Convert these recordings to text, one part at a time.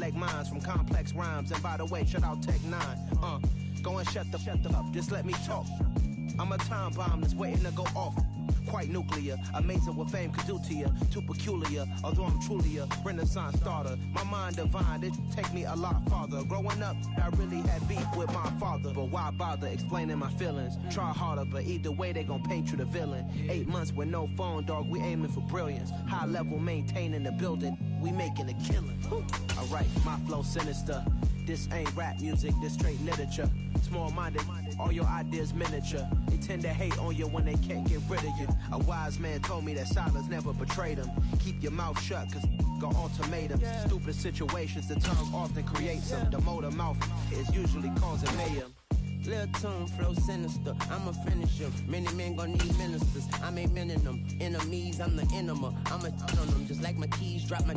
intellect minds from complex rhymes. And by the way, shout out Tech 9. Go and shut the up, just let me talk. I'm a time bomb that's waiting to go off. Quite nuclear, amazing what fame could do to you. Too peculiar, although I'm truly a renaissance starter. My mind divine, it take me a lot farther. Growing up, I really had beef with my father. But why bother explaining my feelings? Try harder, but either way they gon' paint you the villain. 8 months with no phone, dog, we aiming for brilliance. High level, maintaining the building, we making a killing. Alright, my flow sinister. This ain't rap music, this straight literature. Small-minded, all your ideas miniature. They tend to hate on you when they can't get rid of you. A wise man told me that silence never betrayed him. Keep your mouth shut, cause got ultimatums. Stupid situations, the tongue often creates them. The motor mouth is usually causing mayhem. Lil' tune, flow sinister, I'm a finisher. Many men gon' need ministers, I'm a men in them. Enemies, I'm the enema. I'm a on them, just like my keys, drop my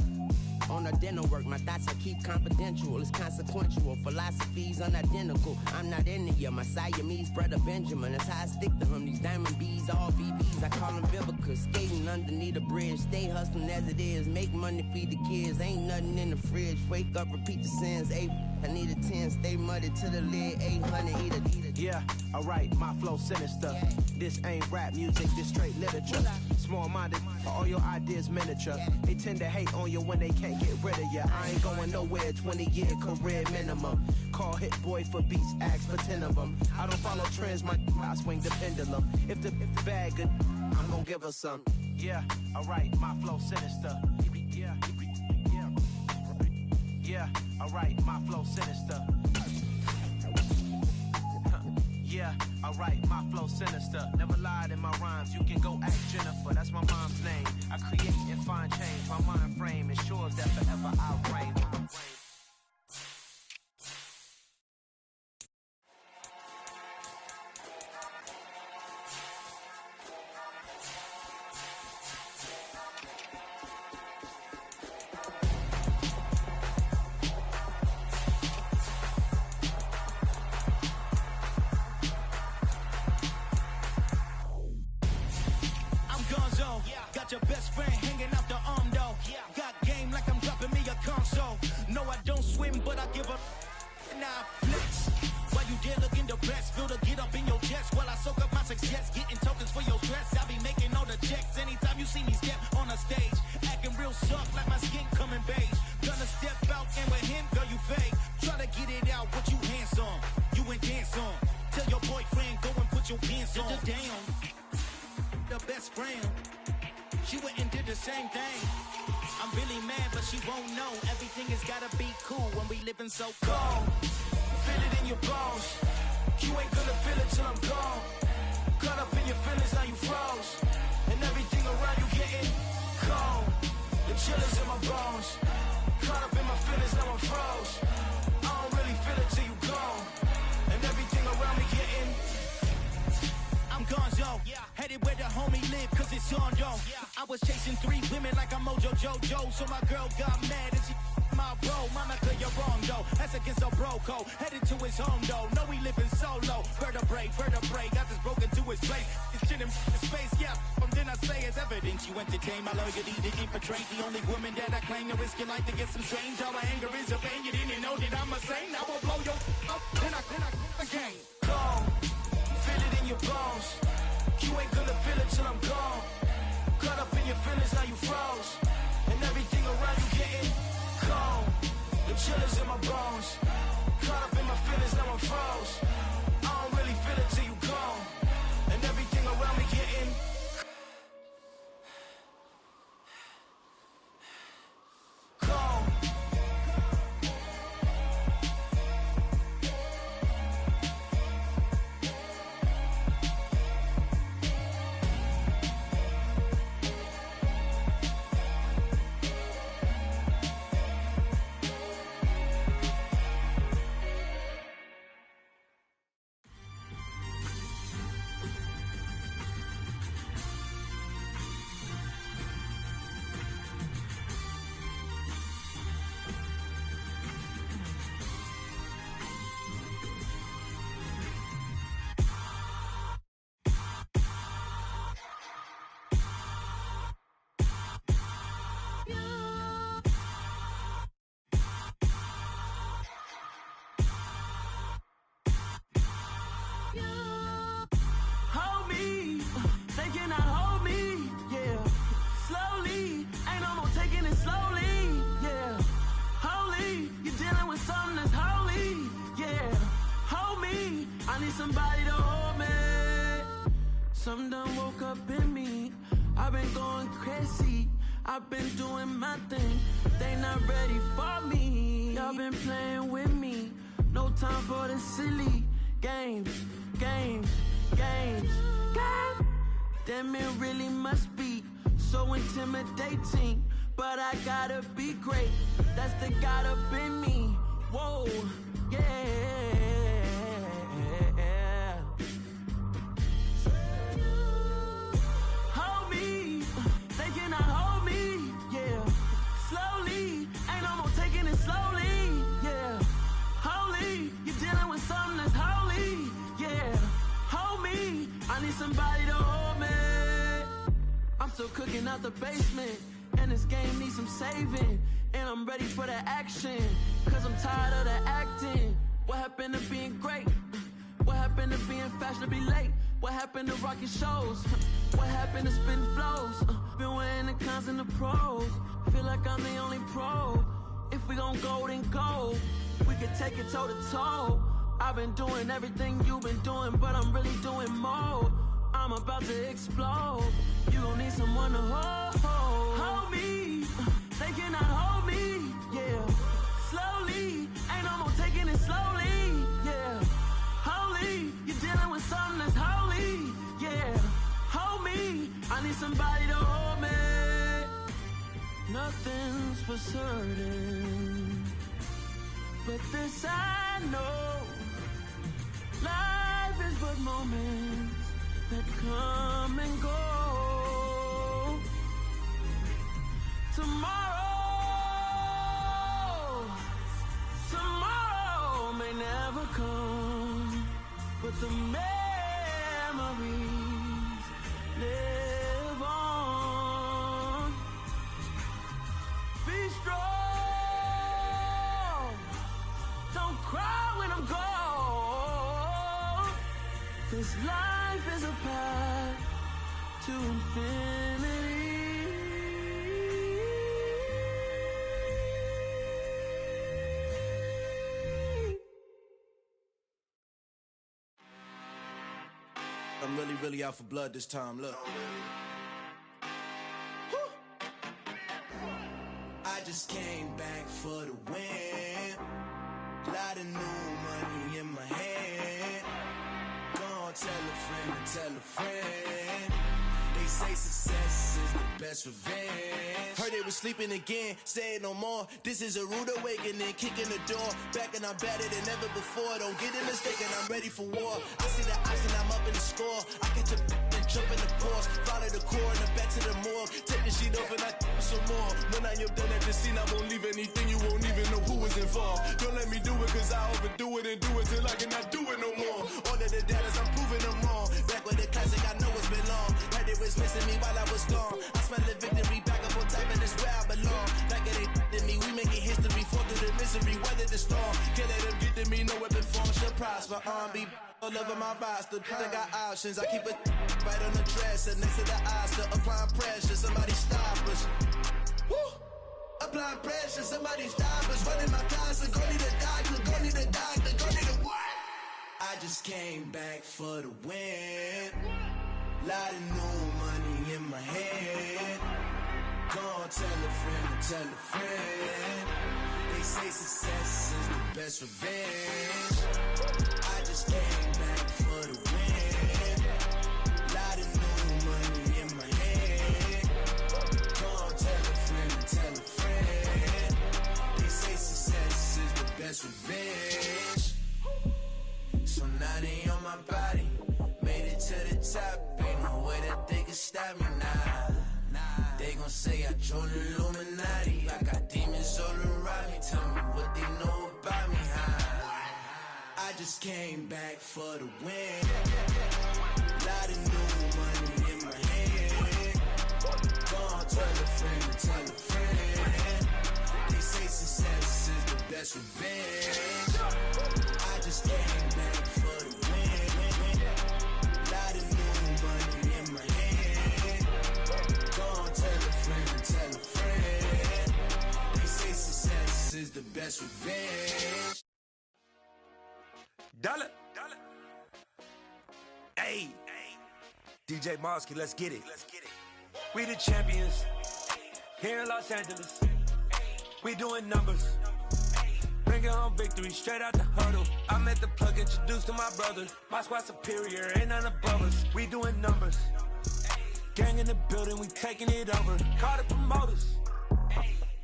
on a dinner work. My thoughts I keep confidential, it's consequential. Philosophies unidentical, I'm not in it. My Siamese brother Benjamin, that's how I stick to him. These diamond bees, all BBs, I call them Vivica. Skating underneath the bridge, stay hustling as it is. Make money, feed the kids, ain't nothing in the fridge. Wake up, repeat the sins, I need a 10, stay muddy to the lid, 800, eat it. Yeah, alright, my flow sinister. This ain't rap music, this straight literature. Small-minded, all your ideas miniature. They tend to hate on you when they can't get rid of you. I ain't going nowhere, 20-year career minimum. Call Hit Boy for beats, ask for 10 of them. I don't follow trends, I swing the pendulum. If the bag good, I'm gonna give her some. Yeah, alright, my flow sinister. Yeah, alright, my flow sinister. Yeah, alright, my flow sinister. Never lied in my rhymes, you can go ask Jennifer, that's my mom's name. I create and find change, my mind frame ensures that forever I'll reign. Your best friend hanging out the arm though. Got game like I'm dropping me a console. No, I don't swim, but I give up. Nah, flex. While you there looking the best, feel the get up in your chest while I soak up my success. Getting tokens for your stress. I be making all the checks anytime you see me step on a stage. Acting real soft like my skin coming beige. Gonna step out and with him, girl, you fake. Try to get it out, what you hands on. You ain't dance on. Tell your boyfriend, go and put your pants on. Down. The best friend. She went and did the same thing. I'm really mad, but she won't know. Everything has gotta be cool when we living so cold. Feel it in your bones. You ain't gonna feel it till I'm gone. Caught up in your feelings, now you froze. And everything around you getting cold. The chill is in my bones. Caught up in my feelings, now I'm froze. I don't really feel it till you gone. And everything around me getting I'm gonzo, headed where the homie live, cause it's on though. I was chasing 3 women like I'm Mojo Jojo, so my girl got mad and she my bro. Monica, you're wrong though, that's against a bro code. Headed to his home though, know he living solo. Vertebrae, got this broken to his place. It's chin in space, from then I say it's evidence. You entertain my loyalty to infiltrate the only woman that I claim to risk your life to get some strange. All my anger is a pain, you didn't know that I'm a saint. I will blow your up, then I again. Go. Feel it in your bones. You ain't gonna feel it till I'm gone. Caught up in your feelings, now you froze. And everything around you getting cold. The chill is in my bones. Caught up in my feelings, now I'm froze. I don't really feel it till you gone. And everything around me getting cold. need somebody to hold me. Some done woke up in me. I've been going crazy. I've been doing my thing. They not ready for me. Y'all been playing with me. No time for the silly games. Damn, it really must be so intimidating. But I gotta be great. That's the God up in me. Whoa, yeah. Hold me, they cannot hold me, yeah. Slowly, ain't no more taking it slowly, yeah. Holy, you're dealing with something that's holy, yeah. Hold me, I need somebody to hold me. I'm still cooking out the basement, and this game needs some saving. And I'm ready for the action, cause I'm tired of the acting. What happened to being great? What happened to being fashionably late? What happened to rocking shows? What happened to spitting flows? Been wearing the cons and the pros. Feel like I'm the only pro. If we gon' go, then go. We could take it toe to toe. I've been doing everything you've been doing, but I'm really doing more. I'm about to explode. You gon' need someone to hold. Hold me. They cannot hold me. Yeah. Slowly. Ain't no more taking it slowly. Yeah. Holy. You're dealing with something that's holy. Yeah. Hold me. I need somebody to hold me. Nothing's for certain, but this I know. Life is but moments that come and go. Tomorrow may never come, but the memories live on. Be strong, don't cry when I'm gone, 'cause life is a path to infinity. I'm really out for blood this time, look. Woo. I just came back for the win. Lot of new money in my hand. Gonna tell a friend and tell a friend. They say success is the best revenge. Heard they was sleeping again, say it no more. This is a rude awakening, kicking the door. Back and I'm better than ever before. Don't get it mistaken, I'm ready for war. I see the option, I'm up in the score. I catch a and jump in the course. Follow the core and the back to the morgue. Take the sheet off and I some more. When I am done at the scene, I won't leave anything. You won't even know who was involved. Don't let me do it, 'cause I overdo it and do it till I cannot do it no more. All of the datas, I'm proving them wrong. Back with the classic, I know it's been long. Heard it was missing me while I was gone. I smell the victory back up on top, and it's where I belong. Like it ain't to me, we making history. Fall through the misery, weather the storm. Can't let them get to me, no weapon form should prosper. Be all over my roster. I got options, I keep it right on the dresser. Next to the Oscar, applying pressure. Somebody stop us. Woo! Applying pressure, somebody stop us. Running my closet, go need a doctor, go need a doctor, go need a what? I just came back for the win. Lot of new money in my hand. Gonna tell a friend and tell a friend. They say success is the best revenge. I just came back for the win. Lot of new money in my hand. Gonna tell a friend and tell a friend. They say success is the best revenge. So now they on my body. Made it to the top. Ain't no way that they can stop me now. They gon' say I joined the Illuminati. I got demons all around me. Tell me what they know about me, huh? I just came back for the win. Lot of new money in my hand. Gonna tell a friend and tell a friend. They say success is the best revenge. I just came back for the win. Lot of new money in my hand. Gonna tell a friend and tell a friend. They say success is the best revenge. Dale. Hey, DJ Mosky, let's get it. We the champions here in Los Angeles. We doing numbers. Bringing home victory straight out the huddle. I'm at the plug, introduced to my brother. My squad superior, ain't none above us. We doing numbers. Gang in the building, we taking it over. Call the promoters.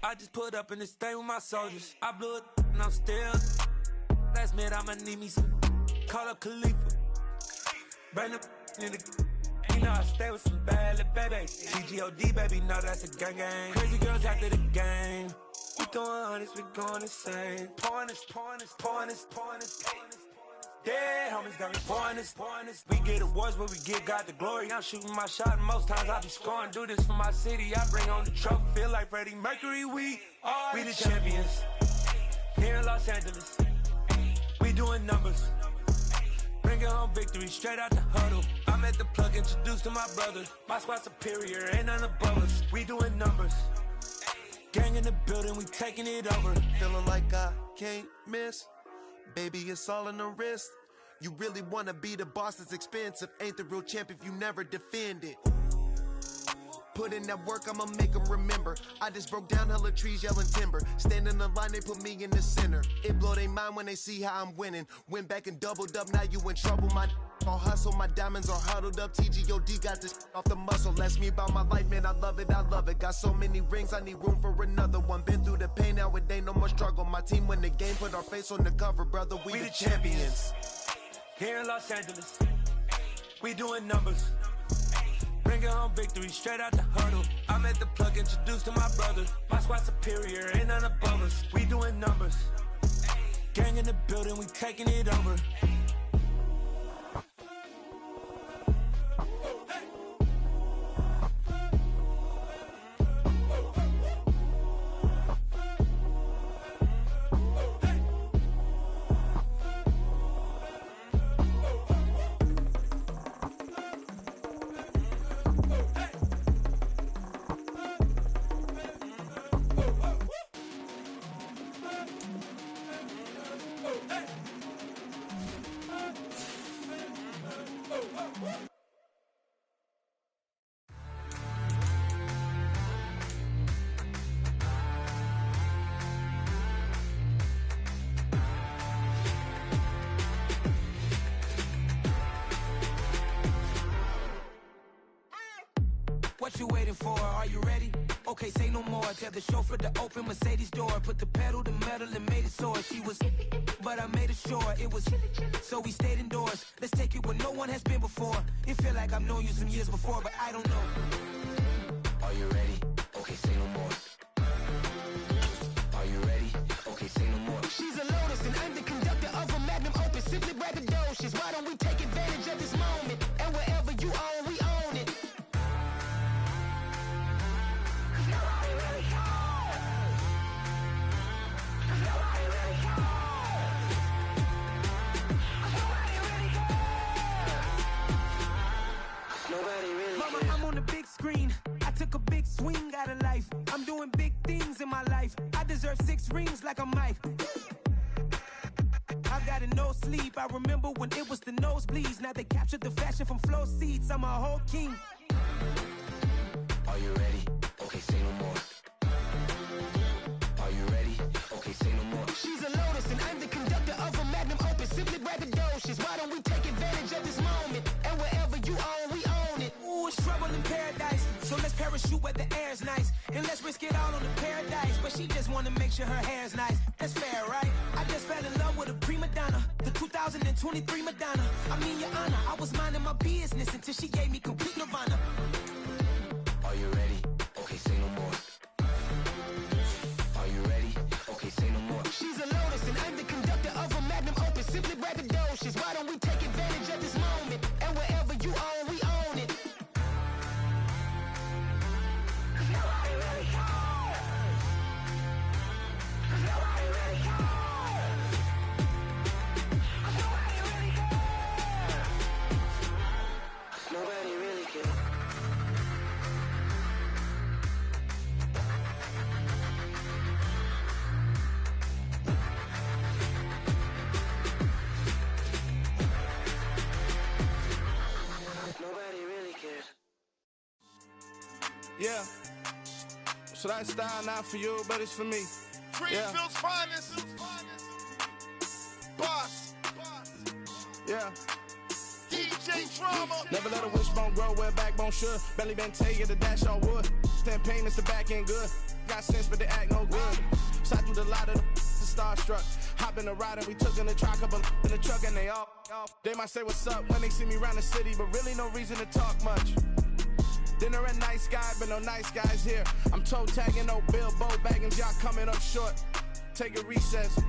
I just put up in this thing with my soldiers. I blew it and I'm still. Last minute I'ma need me some. Call up Khalifa. Bring the in the. You know I stay with some bad little baby. TGOD baby, know that's a gang gang. Crazy girls after the game. We throwing hundreds, we going insane. Pouring this. Yeah, homies got me pouring this. We get awards, but we give God the glory. I'm shooting my shot, and most times I be scoring. Do this for my city, I bring on the trophy. Feel like Freddie Mercury, we the champions. Here in Los Angeles, we doing numbers. Bringing home victory straight out the huddle. I'm at the plug, introduced to my brother. My squad superior, ain't none above us. We doing numbers. Gang in the building, we taking it over. Feeling like I can't miss. Baby, it's all in the wrist. You really wanna be the boss, it's expensive. Ain't the real champ if you never defend it. Put in that work, I'ma make them remember. I just broke down hella trees, yelling timber. Stand in the line, they put me in the center. It blow their mind when they see how I'm winning. Went back and doubled up, now you in trouble. My all hustle, my diamonds are huddled up. TGOD got this off the muscle. Ask me about my life, man, I love it. Got so many rings, I need room for another one. Been through the pain, now it ain't no more struggle. My team win the game, put our face on the cover, brother. We the champions. Here in Los Angeles, we doing numbers. Bringing home victory straight out the huddle. I'm at the plug, introduced to my brother. My squad superior, ain't none above us. We doing numbers. Gang in the building, we taking it over. What you waiting for? Are you ready? Okay, say no more. Tell the chauffeur to open Mercedes door. Put the pedal to metal and made it soar. She was, but I made it sure it was. So we stayed indoors. Let's take it where no one has been before. It feel like I've known you some years before, but I don't know. Are you ready? Okay, say no more. Are you ready? Okay, say no more. She's a Lotus and I'm the conductor of a magnum opus. Simply braggadocious. Why don't we take advantage of this moment? And wherever you own, we own it. Mama, I'm on the big screen. I took a big swing out of life. I'm doing big things in my life. I deserve 6 rings like a Mike. I've got no sleep. I remember when it was the nosebleeds. Now they captured the fashion from flow seats. I'm a whole king. Are you ready? Okay, say no more. Are you ready? Okay, say no more. She's a Lotus and I'm the conductor of a magnum opus. Simply braggadocious. Why don't we take advantage of this moment? And wherever you own, we own it. Ooh, it's trouble in paradise. So let's parachute where the air's nice. And let's risk it all on the paradise. But she just wanna make sure her hair's nice. That's fair, right? I just fell in love with a prima donna. The 2023 Madonna. I mean, your honor, I was minding my business until she gave me complete nirvana. Are you ready? Okay, say no more. Are you ready? Okay, say no more. She's a Lotus and I'm the conductor of a magnum opus. Simply braggadocious. Why don't we take advantage of this moment? And wherever you own, we own it. Nobody really cares. Yeah. So that style not for you, but it's for me. Greenfield's finest. Boss. Yeah. DJ Drama. Never let a wishbone grow where backbone should. Belly been taking the dash all wood. 10 payments, the back end good. Got sense, but they act no good. Side through the lot of the starstruck. Hop in the ride and we took in the truck, couple in the truck and they all. They might say what's up when they see me around the city, but really no reason to talk much. Dinner at Nice Guy, but no nice guys here. I'm toe tagging, no Bilbo Baggins, y'all coming up short. Take a recess.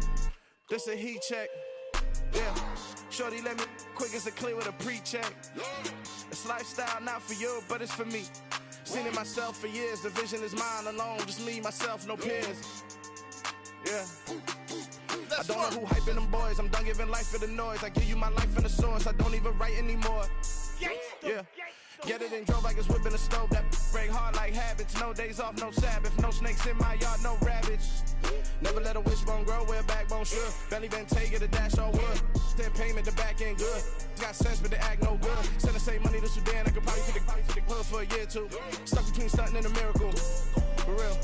This a heat check. Yeah. Shorty let me quick as a clear with a pre-check. It's lifestyle not for you, but it's for me. Seen it myself for years. The vision is mine alone. Just me, myself, no peers. Yeah. I don't know who hyping them boys. I'm done giving life for the noise. I give you my life in the source. I don't even write anymore. Yeah. Get it and drove like it's whipping a stove. That break hard like habits. No days off, no Sabbath. No snakes in my yard, no rabbits. Never let a wishbone grow where backbone should. Belly been taking the dash all wood. 10 payment, the back end good. Got sense, but they act no good. Send the same money to Sudan. I could probably take the hood for a year or two. Stuck between stunting and a miracle. For real.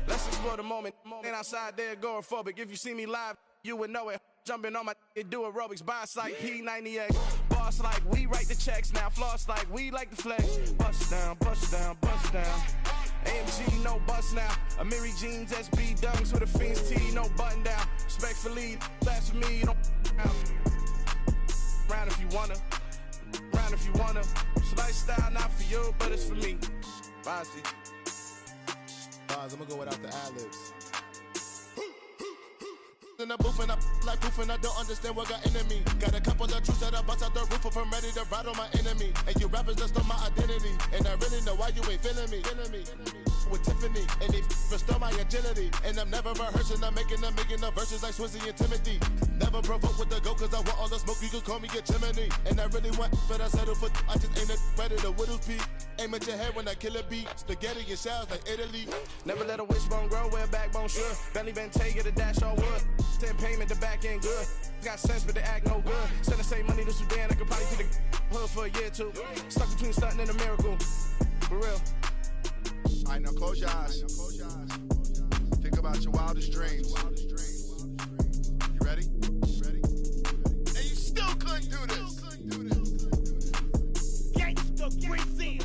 Let's explore the moment. Ain't outside there agoraphobic. If you see me live, you would know it. Jumping on my do aerobics. Boss like P90X. Boss like we write the checks now. Floss like we like the flex. Bust down, bust down, bust down. AMG, no bust now. Amiri jeans, SB dunks with a Fiends T, no button down. Respectfully, that's for me, you don't round if you wanna. Round if you wanna. It's lifestyle not for you, but it's for me. Bossy. Boz, I'm gonna go without the ad-libs. In the booth and I like proof and I don't understand what got into me. Got a couple of truths that I bust out the roof if I'm ready to ride on my enemy. And you rappers just stole my identity. And I really know why you ain't feeling me. With Tiffany, and they restore my agility. And I'm never rehearsing, I'm making a million of verses like Swizzy and Timothy. Never provoke with the go, cause I want all the smoke, you can call me a chimney. And I really want, but I settle for, I just ain't ready to whittles peak. Aim at your head when I kill a beat. Spaghetti and shells like Italy. Never let a wishbone grow where backbone should. Belly been taking the dash all wood. 10 payment, the back end good. Got sense, but they act no good. Send the same money to Sudan, I could probably take the hood for a year or two. Stuck between stunting and a miracle. For real. Alright, now close your eyes. Think about your wildest dreams. You ready? And you still couldn't do this. Gangsta Brazil.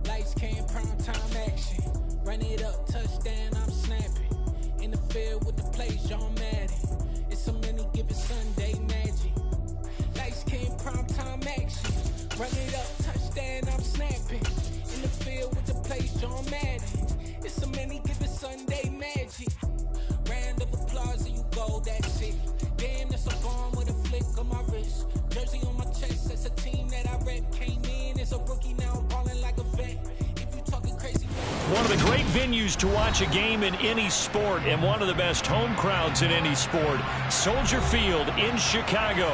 Lights came, prime time action. Run it up, touchdown, I'm snapping. In the field with the plays, John Madden. It's a many given Sunday magic. Lights came, prime time action. Run it up, touchdown, I'm snapping. In the field with the plays, John Madden. It's a many given Sunday magic. Round of applause and you go, that's it. Damn, that's a bomb with a flick on my wrist. Jersey on my chest, that's a team that I rep. Came in as a rookie, now I'm balling like a vet. If you talking crazy. One of the great venues to watch a game in any sport and one of the best home crowds in any sport, Soldier Field in Chicago.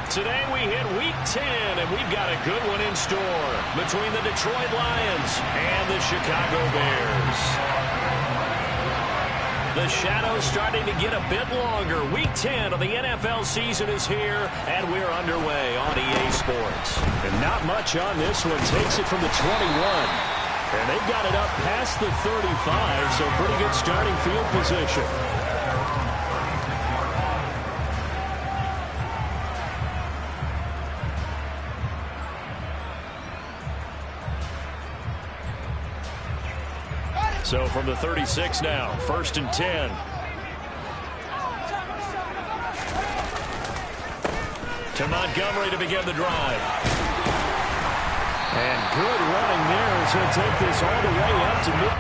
Today we hit Week 10, and we've got a good one in store between the Detroit Lions and the Chicago Bears. The shadow's starting to get a bit longer. Week 10 of the NFL season is here, and we're underway on EA Sports. And not much on this one. Takes it from the 21. And they've got it up past the 35, so pretty good starting field position. So from the 36 now, 1st and 10. To Montgomery to begin the drive. And good running there as he'll take this all the way up to mid.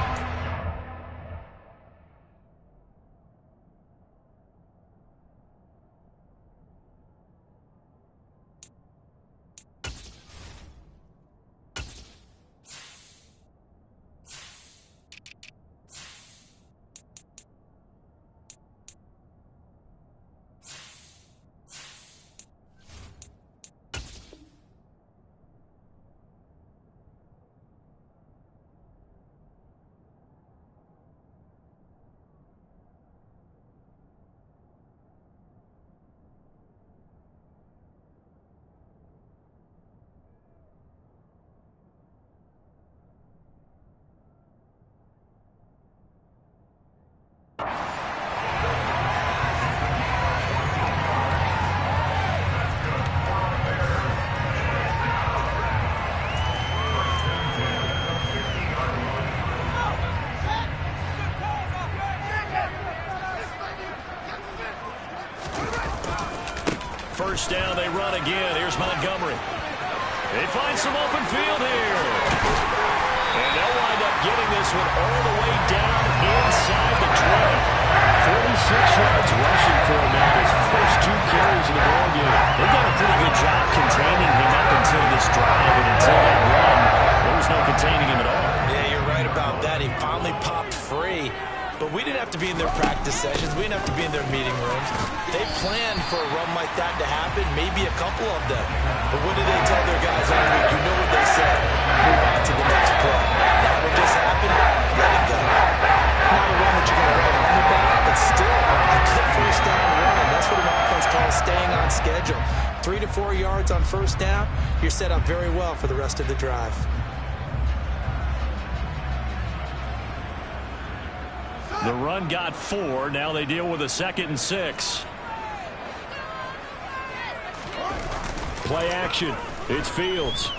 first down. They run again. Here's Montgomery. They find some open field here. And they'll wind up getting this one all the way down inside the 20. 46 yards rushing for him now. His first 2 carries in the ball game. They've done a pretty good job containing him up until this drive, and until that run, there was no containing him at all. Yeah, you're right about that. He finally popped free. But we didn't have to be in their practice sessions. We didn't have to be in their meeting rooms. They planned for a run like that to happen, maybe a couple of them. But what did they tell their guys all week? You know what they said. Move on to the next play. That will just happen. Let it go. Not a run that you're going to write home about, but still a good first down run. That's what an offense calls staying on schedule. 3 to 4 yards on first down. You're set up very well for the rest of the drive. The run got 4. Now they deal with a 2nd and 6. Play action. It's Fields.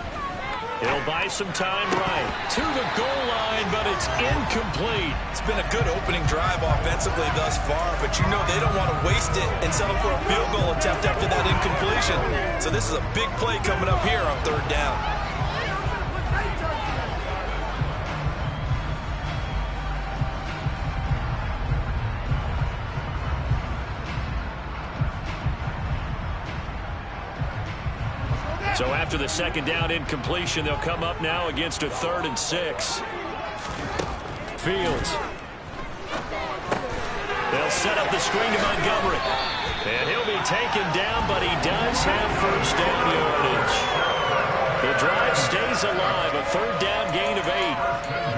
He'll buy some time right to the goal line, but it's incomplete. It's been a good opening drive offensively thus far, but you know they don't want to waste it and settle for a field goal attempt after that incompletion. So this is a big play coming up here on 3rd down. So after the 2nd down incompletion, they'll come up now against a 3rd and 6. Fields. They'll set up the screen to Montgomery. And he'll be taken down, but he does have first down yardage. The drive stays alive, a 3rd down gain of 8.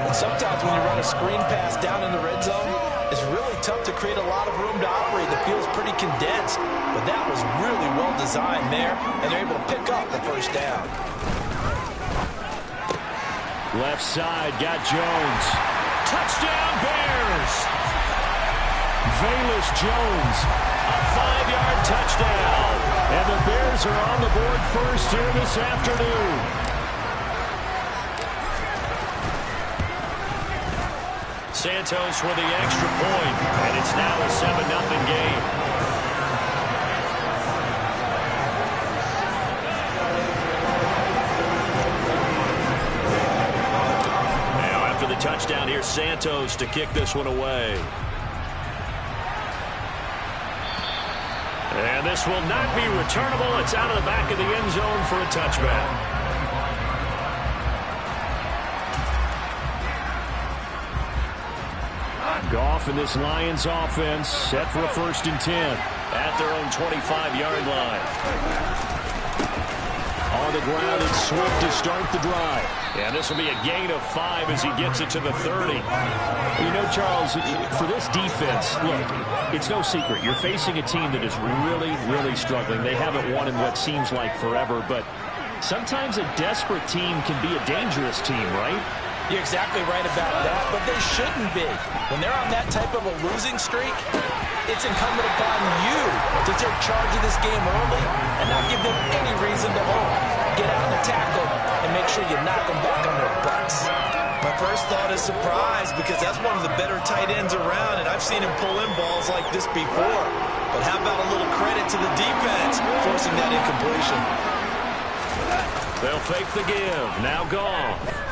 And sometimes when you run a screen pass down in the red zone, it's really tough to create a lot of room to operate. The field's pretty condensed, but that was really well designed there, and they're able to pick up the first down. Left side, got Jones. Touchdown, Bears! Velus Jones, a 5-yard touchdown. And the Bears are on the board first here this afternoon. Santos with the extra point, and it's now a 7-0 game. Now after the touchdown, here's Santos to kick this one away. And this will not be returnable. It's out of the back of the end zone for a touchback. Goff and this Lions offense set for a 1st and 10 at their own 25-yard line. On the ground, it's Swift to start the drive. And this will be a gain of 5 as he gets it to the 30. You know, Charles, for this defense, look, it's no secret. You're facing a team that is really, really struggling. They haven't won in what seems like forever, but sometimes a desperate team can be a dangerous team, right? You're exactly right about that, but they shouldn't be. When they're on that type of a losing streak, it's incumbent upon you to take charge of this game early and not give them any reason to hold. Get out and tackle and make sure you knock them back on their butts. My first thought is surprise, because that's one of the better tight ends around, and I've seen him pull in balls like this before. But how about a little credit to the defense forcing that incompletion? They'll fake the give. Now Goff.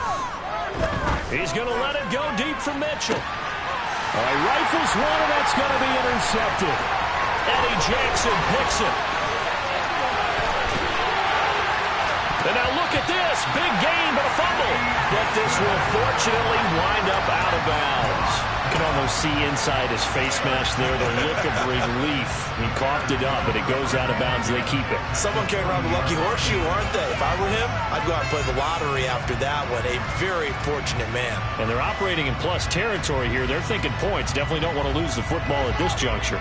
He's going to let it go deep for Mitchell. All right, rifles one, and that's going to be intercepted. Eddie Jackson picks it. And now look at this. Big gain, but a fumble. But this will fortunately wind up out of bounds. You can almost see inside his face mask there the look of relief. He coughed it up, but it goes out of bounds. They keep it. Someone carrying around the lucky horseshoe, aren't they? If I were him, I'd go out and play the lottery after that one. A very fortunate man. And they're operating in plus territory here. They're thinking points. Definitely don't want to lose the football at this juncture.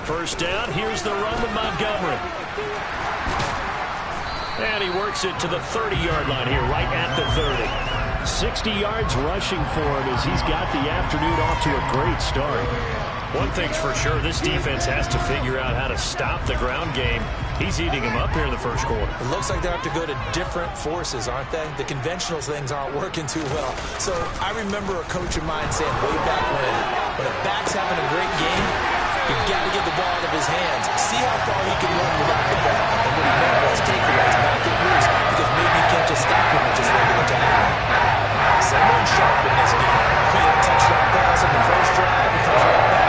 First down, here's the run with Montgomery. And he works it to the 30-yard line here, right at the 30. 60 yards rushing for him as he's got the afternoon off to a great start. One thing's for sure, this defense has to figure out how to stop the ground game. He's eating him up here in the first quarter. It looks like they have to go to different forces, aren't they? The conventional things aren't working too well. So I remember a coach of mine saying way back when a back's having a great game, you've got to get the ball out of his hands. See how far he can run without the ball. And what he meant was takeaways, not get loose, because maybe you can't just stop him with just regular tackling. Someone sharp in this game. He had a touchdown pass in the first drive. He comes right back.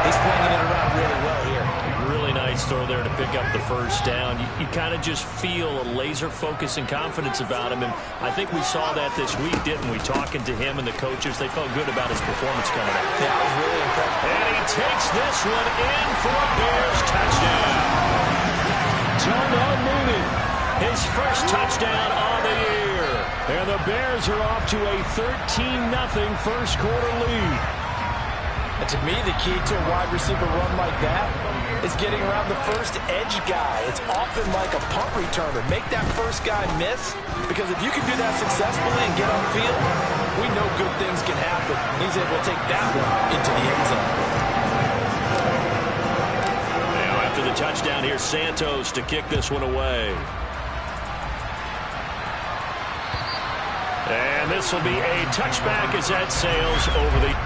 He's flinging it around really well here. Really nice throw there to pick up the first down. You kind of just feel a laser focus and confidence about him, and I think we saw that this week, didn't we? Talking to him and the coaches, they felt good about his performance coming up. Yeah, I was really impressed. And he takes this one in for a Bears touchdown. Darnell Mooney, his first touchdown on the year. And the Bears are off to a 13-0 first quarter lead. And to me, the key to a wide receiver run like that is getting around the first edge guy. It's often like a punt returner. Make that first guy miss, because if you can do that successfully and get on field, we know good things can happen. He's able to take that one into the end zone. Now after the touchdown, here's Santos to kick this one away. And this will be a touchback as that sails over the...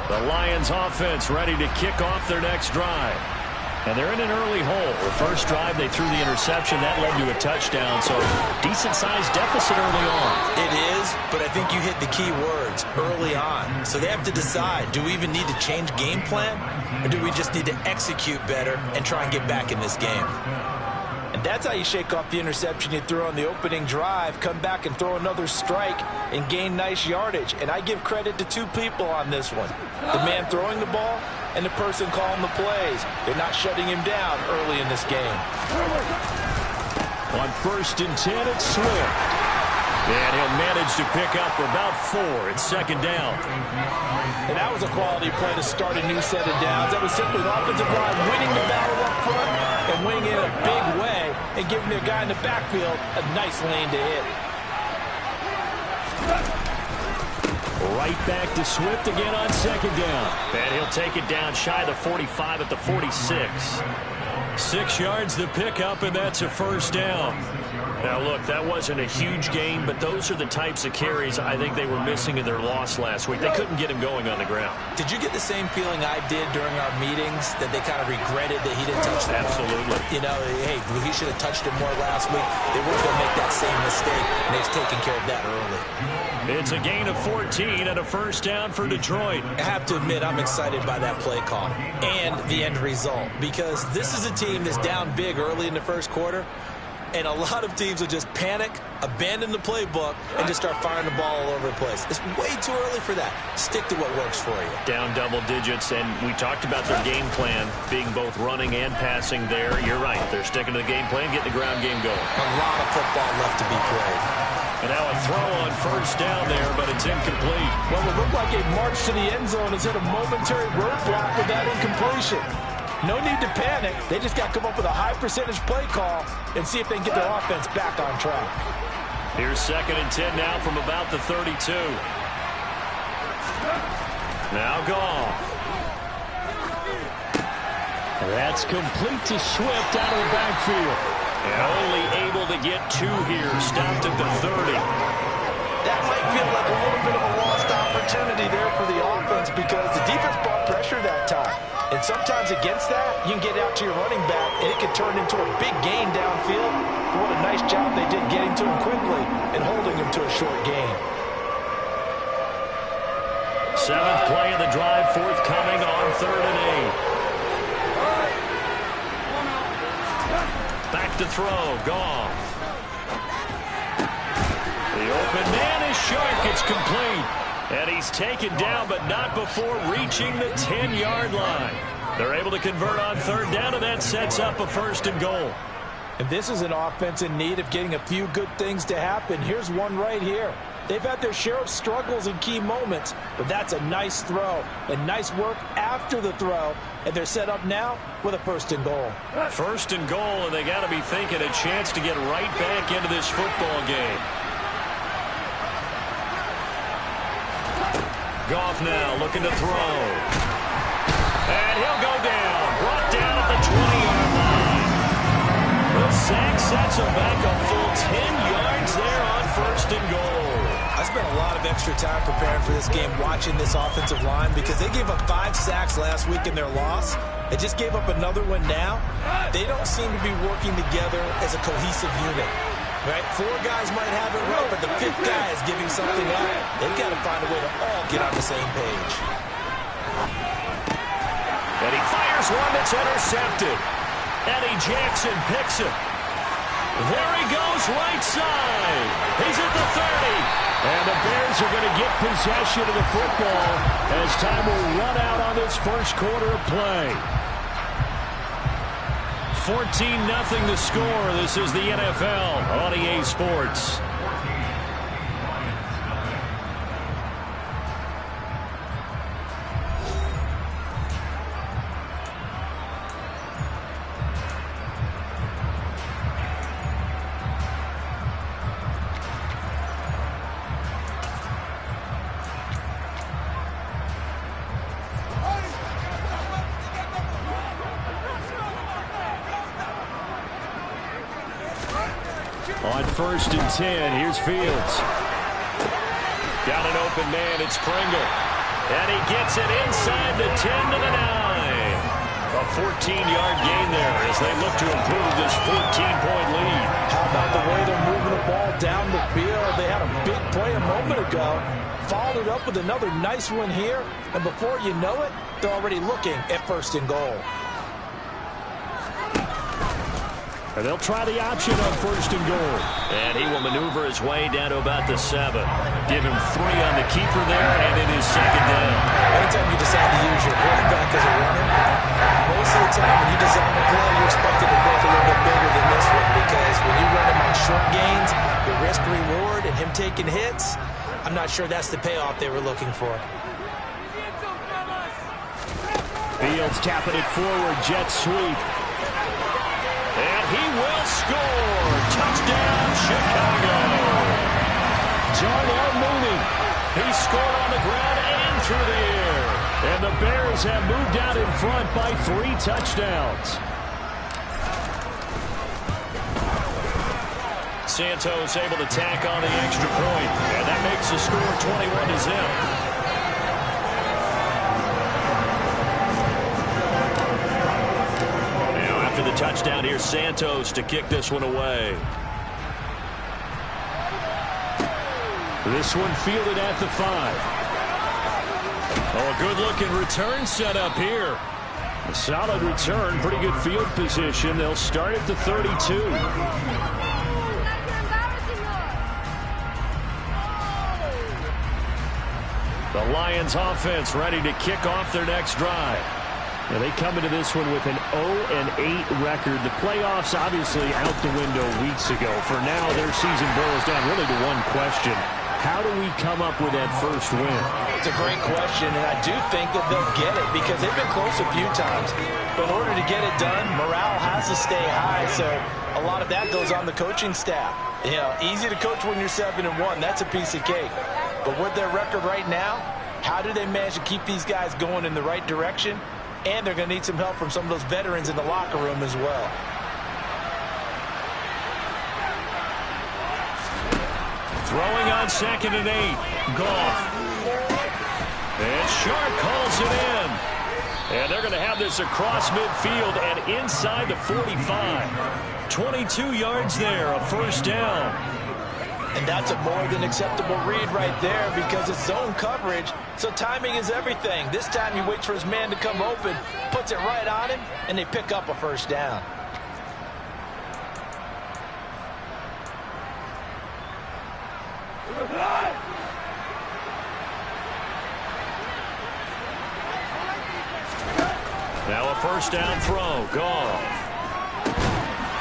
The Lions offense ready to kick off their next drive. And they're in an early hole. The first drive, they threw the interception. That led to a touchdown, so decent-sized deficit early on. It is, but I think you hit the key words, early on. So they have to decide, do we even need to change game plan, or do we just need to execute better and try and get back in this game? And that's how you shake off the interception you threw on the opening drive, come back and throw another strike and gain nice yardage. And I give credit to two people on this one. The man throwing the ball and the person calling the plays. They're not shutting him down early in this game. On 1st and 10, it's Swift. And he'll manage to pick up about 4. It's second down. And that was a quality play to start a new set of downs. That was simply the offensive line winning the battle up front and winning in a big way and giving their guy in the backfield a nice lane to hit. Right back to Swift again on second down. And he'll take it down shy of the 45 at the 46. 6 yards the pickup, and that's a first down. Now, look, that wasn't a huge gain, but those are the types of carries I think they were missing in their loss last week. They couldn't get him going on the ground. Did you get the same feeling I did during our meetings, that they kind of regretted that he didn't touch the ball? Absolutely. You know, hey, he should have touched it more last week. They weren't going to make that same mistake, and they've taken care of that early. It's a gain of 14 and a first down for Detroit. I have to admit, I'm excited by that play call and the end result, because this is a team that's down big early in the first quarter, and a lot of teams will just panic, abandon the playbook, and just start firing the ball all over the place. It's way too early for that. Stick to what works for you. Down double digits, and we talked about their game plan being both running and passing there. You're right. They're sticking to the game plan, getting the ground game going. A lot of football left to be played. And now a throw on first down there, but it's incomplete. Well, it looked like a march to the end zone has hit a momentary roadblock with that incompletion. No need to panic. They just got to come up with a high percentage play call and see if they can get their offense back on track. Here's 2nd and 10 now from about the 32. Now Goff. That's complete to Swift out of the backfield. And only able to get 2 here. Stopped at the 30. That might feel like a little bit of a lost opportunity opportunity there for the offense because the defense brought pressure that time. And sometimes against that, you can get out to your running back, and it can turn into a big gain downfield. But what a nice job they did getting to him quickly and holding him to a short gain. 7th play of the drive, forthcoming on 3rd and 8. Back to throw, Goff. The open man is Shark. It's complete. And he's taken down, but not before reaching the 10-yard line. They're able to convert on 3rd down, and that sets up a 1st and goal. And this is an offense in need of getting a few good things to happen. Here's one right here. They've had their share of struggles in key moments, but that's a nice throw and nice work after the throw. And they're set up now with a 1st and goal. 1st and goal, and they got to be thinking a chance to get right back into this football game. Goff now looking to throw. And he'll go down. Brought down at the 20-yard line. The sack sets him back a full 10 yards there on 1st and goal. I spent a lot of extra time preparing for this game watching this offensive line because they gave up 5 sacks last week in their loss. They just gave up another one now. They don't seem to be working together as a cohesive unit. Right? 4 guys might have it right, but the 5th guy is giving something up. They've got to find a way to all get on the same page. And he fires one that's intercepted. Eddie Jackson picks it. There he goes, right side. He's at the 30. And the Bears are going to get possession of the football as time will run out on this first quarter of play. 14-0 the score. This is the NFL on EA Sports. On 1st and 10, here's Fields. Got an open man, it's Pringle. And he gets it inside the 10 to the 9. A 14-yard gain there as they look to improve this 14-point lead. How about the way they're moving the ball down the field? They had a big play a moment ago. Followed it up with another nice one here. And before you know it, they're already looking at 1st and goal. And they'll try the option on 1st and goal. And he will maneuver his way down to about the 7. Give him 3 on the keeper there, and it is 2nd down. Anytime you decide to use your quarterback as a runner, most of the time when you design a play, you're expected to make a little bit bigger than this one because when you run him on short gains, the risk-reward and him taking hits, I'm not sure that's the payoff they were looking for. Fields tapping it forward, jet sweep. And he will score. Touchdown, Chicago. Darnell Mooney. He scored on the ground and through the air. And the Bears have moved out in front by 3 touchdowns. Santos able to tack on the extra point. And that makes the score 21-0. The touchdown here, Santos to kick this one away. This one fielded at the 5. Oh, a good-looking return set up here. A solid return, pretty good field position. They'll start at the 32. The Lions offense ready to kick off their next drive. Now they come into this one with an 0-8 record. The playoffs obviously out the window weeks ago. For now, their season boils down really to one question. How do we come up with that first win? It's a great question, and I do think that they'll get it because they've been close a few times. But in order to get it done, morale has to stay high, so a lot of that goes on the coaching staff. You know, easy to coach when you're 7-1. That's a piece of cake. But with their record right now, how do they manage to keep these guys going in the right direction? And they're going to need some help from some of those veterans in the locker room as well. Throwing on 2nd and 8. Goff. And Shark calls it in. And they're going to have this across midfield and inside the 45. 22 yards there, a first down. And that's a more than acceptable read right there because it's zone coverage, so timing is everything. This time he waits for his man to come open, puts it right on him, and they pick up a first down. Now a first down throw. Goff.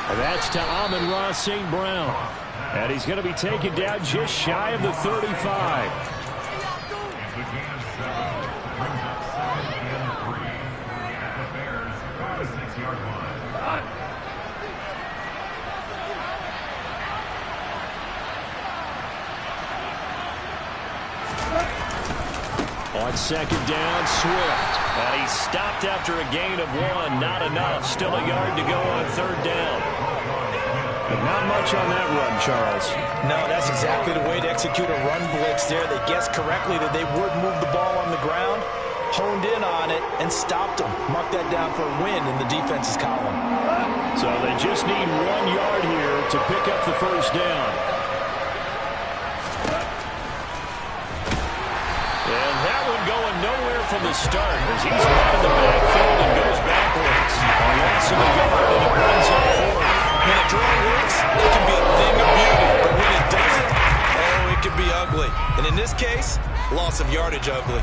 And that's to Amon-Ra St. Brown. And he's going to be taken down just shy of the 35. On second down, Swift. And he's stopped after a gain of 1. Not enough. Still a yard to go on third down. But not much on that run, Charles. No, that's exactly the way to execute a run blitz there. They guessed correctly that they would move the ball on the ground, honed in on it, and stopped them. Mark that down for a win in the defense's column. So they just need 1 yard here to pick up the first down. And that one going nowhere from the start as he's back in the backfield and goes backwards. A loss of a yard and it runs on fourth. When a draw works, it can be a thing of beauty. But when it doesn't, oh, it can be ugly. And in this case, loss of yardage ugly.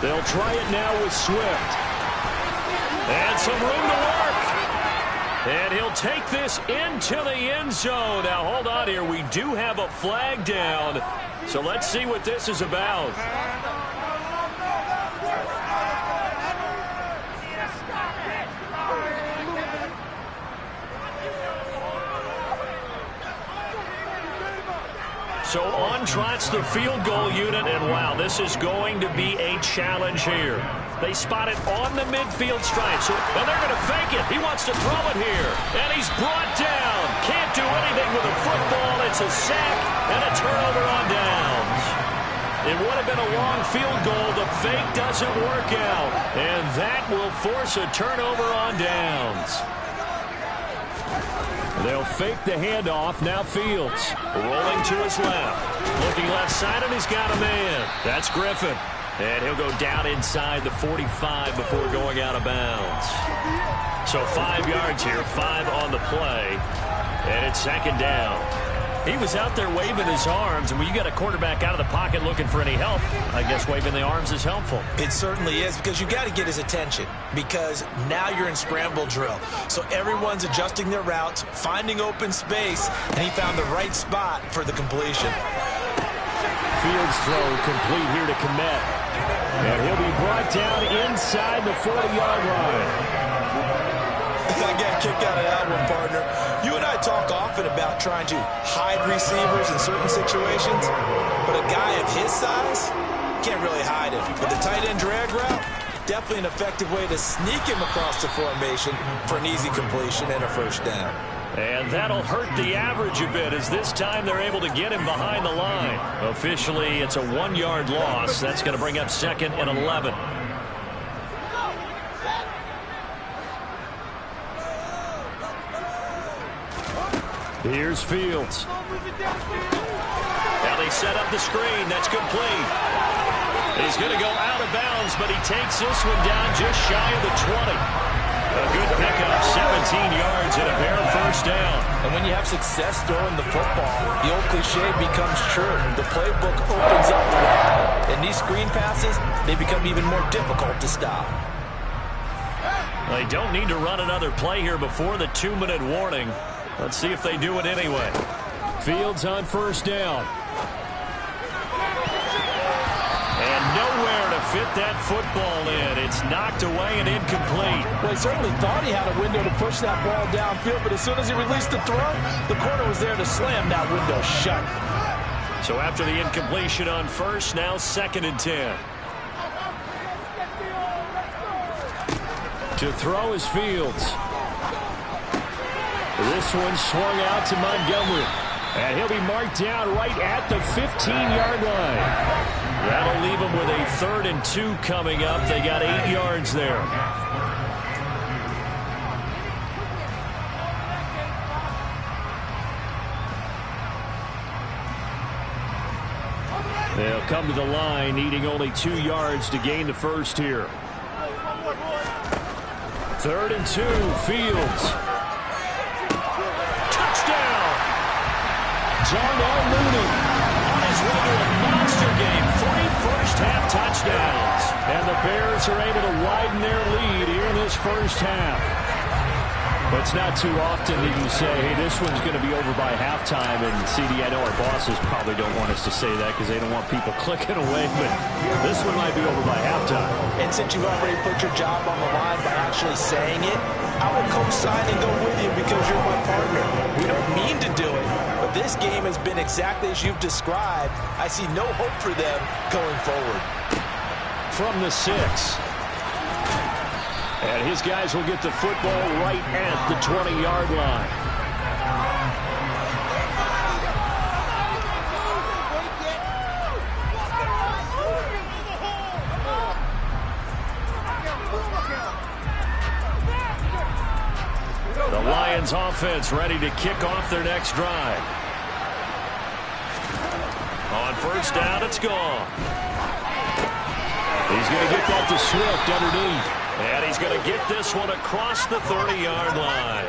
They'll try it now with Swift. And some room to work. And he'll take this into the end zone. Now, hold on here. We do have a flag down. So let's see what this is about. So on trots the field goal unit, and wow, this is going to be a challenge here. They spot it on the midfield stripe, and they're going to fake it. He wants to throw it here, and he's brought down. Can't do anything with a football. It's a sack and a turnover on downs. It would have been a long field goal. The fake doesn't work out, and that will force a turnover on downs. They'll fake the handoff. Now Fields rolling to his left. Looking left side, and he's got a man. That's Griffin. And he'll go down inside the 45 before going out of bounds. So 5 yards here, 5 on the play. And it's second down. He was out there waving his arms, and when you got a quarterback out of the pocket looking for any help, I guess waving the arms is helpful. It certainly is, because you got to get his attention, because now you're in scramble drill. So everyone's adjusting their routes, finding open space, and he found the right spot for the completion. Fields throw complete here to Kmet. And he'll be brought down inside the 40-yard line. I got a kick out of that one, partner. You and I talk often about trying to hide receivers in certain situations, but a guy of his size can't really hide him. But the tight end drag route, definitely an effective way to sneak him across the formation for an easy completion and a first down. And that'll hurt the average a bit, as this time they're able to get him behind the line. Officially, it's a 1-yard loss. That's going to bring up second and 11. Here's Fields. Now they set up the screen. That's complete. He's going to go out of bounds, but he takes this one down just shy of the 20. A good pickup, 17 yards and a fair first down. And when you have success throwing the football, the old cliche becomes true. The playbook opens up wide, and these screen passes, they become even more difficult to stop. They don't need to run another play here before the 2-minute warning. Let's see if they do it anyway. Fields on first down. And nowhere to fit that football in. It's knocked away and incomplete. Well, he certainly thought he had a window to push that ball downfield, but as soon as he released the throw, the corner was there to slam that window shut. So after the incompletion on first, now second and 10. To throw is Fields. This one swung out to Montgomery. And he'll be marked down right at the 15-yard line. That'll leave him with a 3rd and 2 coming up. They got 8 yards there. They'll come to the line, needing only 2 yards to gain the first here. 3rd and 2, Fields. Touchdown! Darnell Mooney on his way to a monster game. 3 first-half touchdowns. And the Bears are able to widen their lead here in this first half. But it's not too often that you say, hey, this one's going to be over by halftime. And, CD, I know our bosses probably don't want us to say that because they don't want people clicking away. But this one might be over by halftime. And since you've already put your job on the line by actually saying it, I will co-sign and go with you because you're my partner. We don't mean to do it, but this game has been exactly as you've described. I see no hope for them going forward. From the 6. And his guys will get the football right at the 20-yard line. The Lions offense ready to kick off their next drive. On first down, it's gone. He's going to get that to Swift underneath. And he's going to get this one across the 30-yard line.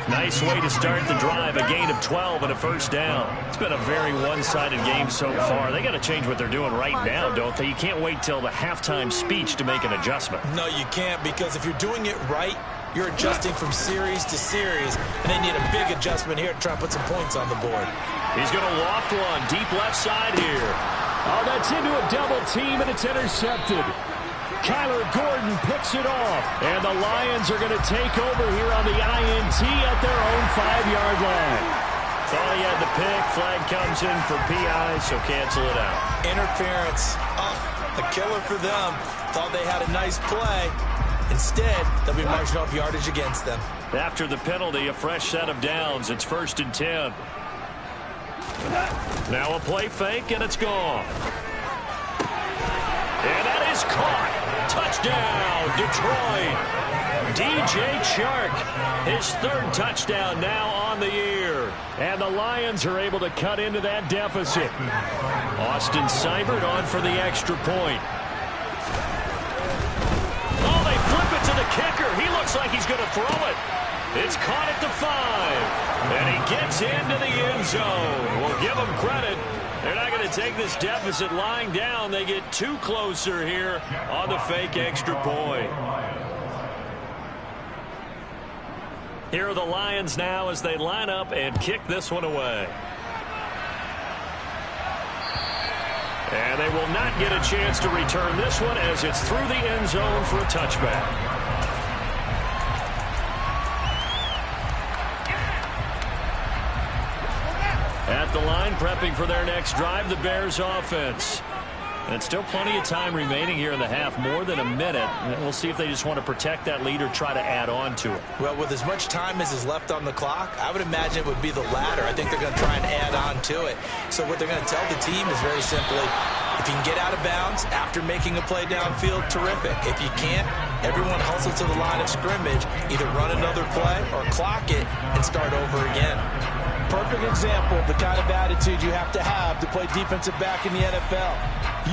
Nice way to start the drive. A gain of 12 and a first down. It's been a very one-sided game so far. They got to change what they're doing right now, don't they? You can't wait till the halftime speech to make an adjustment. No, you can't, because if you're doing it right, you're adjusting from series to series, and they need a big adjustment here to try and put some points on the board. He's going to loft one deep left side here. Oh, that's into a double team, and it's intercepted. Kyler Gordon picks it off, and the Lions are going to take over here on the INT at their own 5-yard line. Thought he had the pick. Flag comes in for PI, so cancel it out. Interference. Oh, a killer for them. Thought they had a nice play. Instead, they'll be marching off yardage against them. After the penalty, a fresh set of downs. It's 1st and 10. Now a play fake, and it's gone. And that is caught. Touchdown, Detroit. DJ Chark, his 3rd touchdown now on the year. And the Lions are able to cut into that deficit. Austin Seibert on for the extra point. Oh, they flip it to the kicker. He looks like he's going to throw it. It's caught at the 5. And he gets into the end zone. We'll give him credit. They're not going to take this deficit lying down. They get 2 closer here on the fake extra point. Here are the Lions now as they line up and kick this one away. And they will not get a chance to return this one as it's through the end zone for a touchback. At the line, prepping for their next drive, the Bears offense. And still plenty of time remaining here in the half, more than a minute. And we'll see if they just want to protect that lead or try to add on to it. Well, with as much time as is left on the clock, I would imagine it would be the latter. I think they're going to try and add on to it. So what they're going to tell the team is very simply, if you can get out of bounds after making a play downfield, terrific. If you can't, everyone hustle to the line of scrimmage, either run another play or clock it and start over again. Perfect example of the kind of attitude you have to play defensive back in the NFL.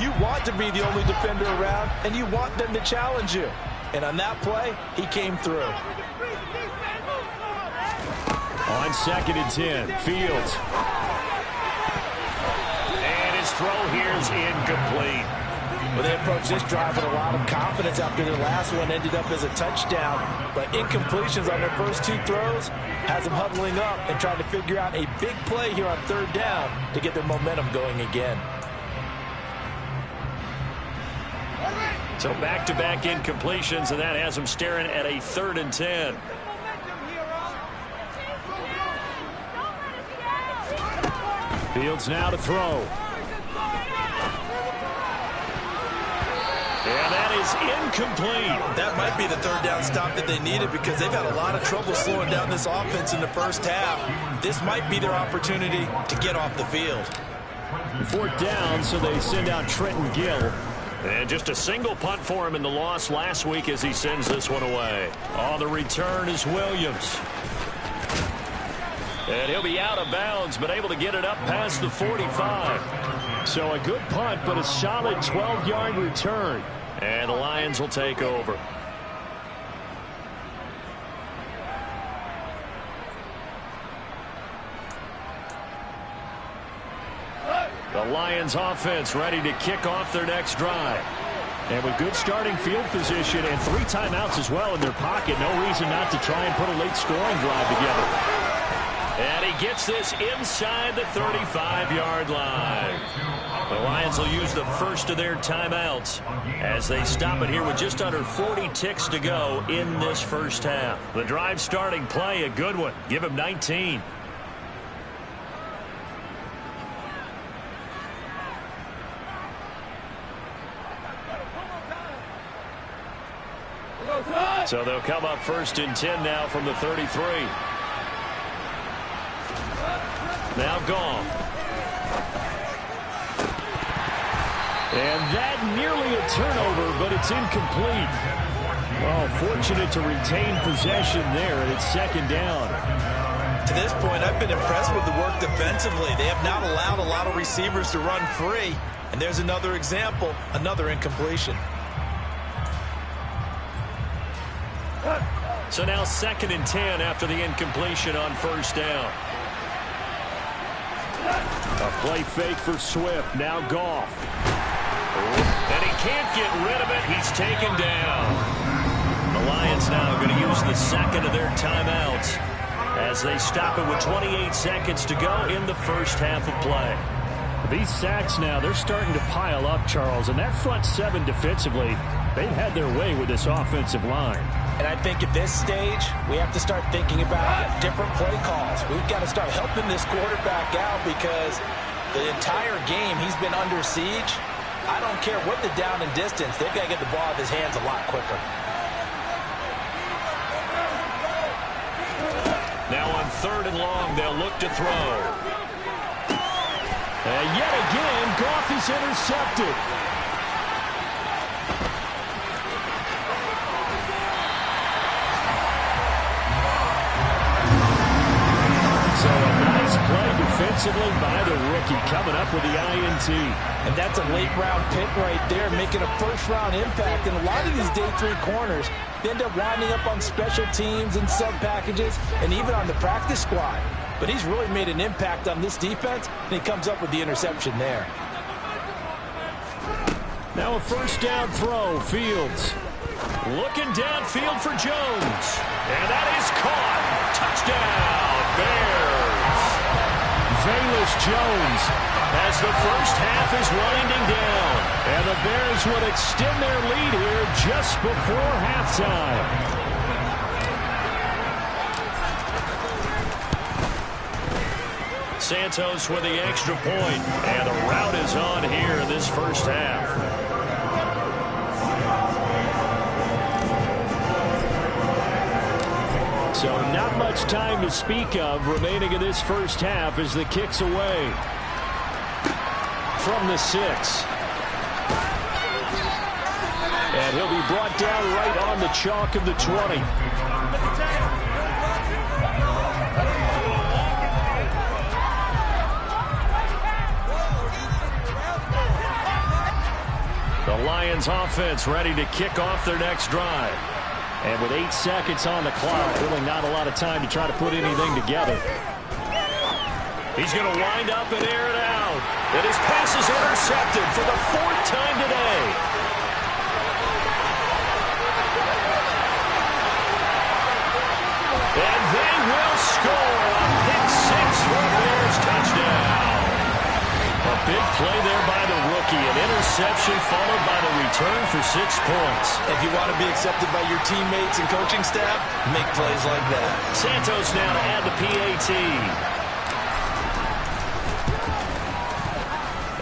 You want to be the only defender around, and you want them to challenge you. And on that play, he came through. On 2nd and 10, Fields. And his throw here is incomplete. Well, they approached this drive with a lot of confidence after their last one ended up as a touchdown. But incompletions on their first 2 throws has them huddling up and trying to figure out a big play here on 3rd down to get their momentum going again. So back-to-back incompletions, and that has them staring at a 3rd and 10. Fields now to throw. And that is incomplete. That might be the third down stop that they needed because they've had a lot of trouble slowing down this offense in the first half. This might be their opportunity to get off the field. 4th down, so they send out Trenton Gill. And just a single punt for him in the loss last week as he sends this one away. On the return is Williams. And he'll be out of bounds, but able to get it up past the 45. So a good punt, but a solid 12-yard return. And the Lions will take over. The Lions offense ready to kick off their next drive. And with good starting field position and 3 timeouts as well in their pocket, no reason not to try and put a late scoring drive together. And he gets this inside the 35-yard line. The Lions will use the first of their timeouts as they stop it here with just under 40 ticks to go in this first half. The drive starting play, a good one. Give him 19. So they'll come up 1st and 10 now from the 33. Now Goff. And that nearly a turnover, but it's incomplete. Well, fortunate to retain possession there, and it's 2nd down. To this point, I've been impressed with the work defensively. They have not allowed a lot of receivers to run free. And there's another example, another incompletion. So now 2nd and 10 after the incompletion on 1st down. A play fake for Swift. Now Goff. And he can't get rid of it. He's taken down. The Lions now going to use the 2nd of their timeouts as they stop it with 28 seconds to go in the first half of play. These sacks now, they're starting to pile up, Charles. And that front 7 defensively, they've had their way with this offensive line. And I think at this stage, we have to start thinking about different play calls. We've got to start helping this quarterback out because the entire game he's been under siege. I don't care what the down and distance. They've got to get the ball out of his hands a lot quicker. Now on 3rd and long, they'll look to throw. And yet again, Goff is intercepted. So a nice play defensively by the rookie, coming up with the INT. And that's a late-round pick right there, making a first-round impact. And a lot of these day 3 corners, they end up winding up on special teams and sub-packages and even on the practice squad. But he's really made an impact on this defense, and he comes up with the interception there. Now a 1st down throw, Fields. Looking downfield for Jones. And that is caught. Touchdown, Bears. Velus Jones as the first half is winding down. And the Bears would extend their lead here just before halftime. Santos with the extra point. And the route is on here in this first half. So not much time to speak of remaining in this first half as the kick's away from the 6. And he'll be brought down right on the chalk of the 20. The Lions offense ready to kick off their next drive. And with 8 seconds on the clock, really not a lot of time to try to put anything together. He's going to wind up and air it out. And his pass is intercepted for the 4th time today. And they will score a pick 6 for a Bears touchdown. A big play there by the rookie. An interception followed by the return for 6 points. If you want to be accepted by your teammates and coaching staff, make plays like that. Santos now to add the PAT.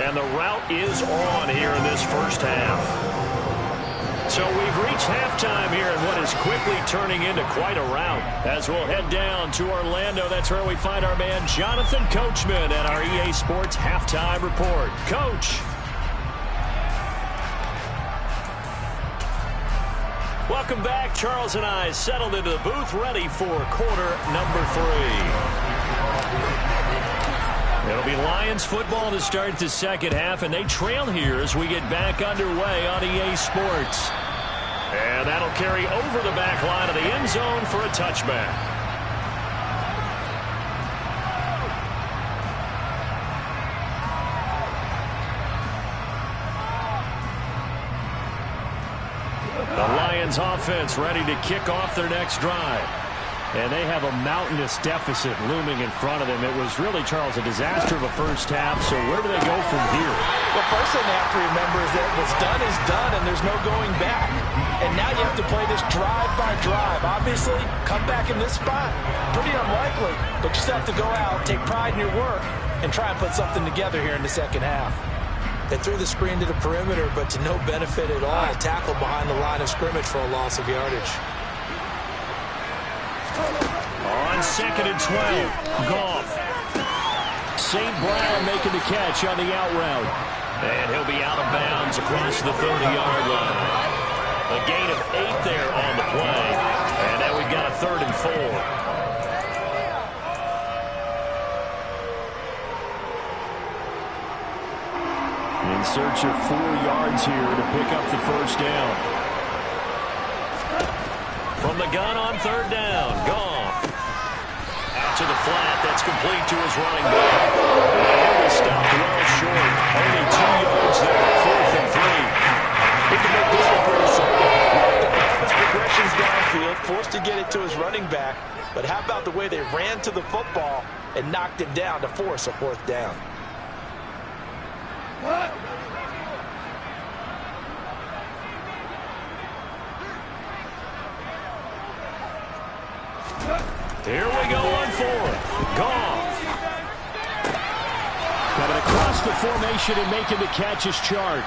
And the route is on here in this first half. So we've reached halftime here in what is quickly turning into quite a rout. As we'll head down to Orlando, that's where we find our man Jonathan Coachman at our EA Sports Halftime Report. Coach. Welcome back. Charles and I settled into the booth, ready for quarter number 3. It'll be Lions football to start the second half, and they trail here as we get back underway on EA Sports. And that'll carry over the back line of the end zone for a touchback. The Lions offense ready to kick off their next drive. And they have a mountainous deficit looming in front of them. It was really, Charles, a disaster of a first half. So where do they go from here? The first thing they have to remember is that what's done is done, and there's no going back. And now you have to play this drive by drive. Obviously, come back in this spot, pretty unlikely. But you still have to go out, take pride in your work, and try and put something together here in the second half. They threw the screen to the perimeter, but to no benefit at all. Tackled behind the line of scrimmage for a loss of yardage. On 2nd and 12, Goff. St. Brown making the catch on the out route. And he'll be out of bounds across the 30-yard line. A gain of 8 there on the play. And now we've got a 3rd and 4. In search of 4 yards here to pick up the first down. From the gun on 3rd down, Goff. Out to the flat, that's complete to his running back. And he was stopped well short. Only 2 yards there, 4th and 3. We can make this one pretty simple. His progressions downfield, forced to get it to his running back. But how about the way they ran to the football and knocked him down to force a 4th down? Here we go on 4th. Goff. Coming across the formation and making the catch is Chark.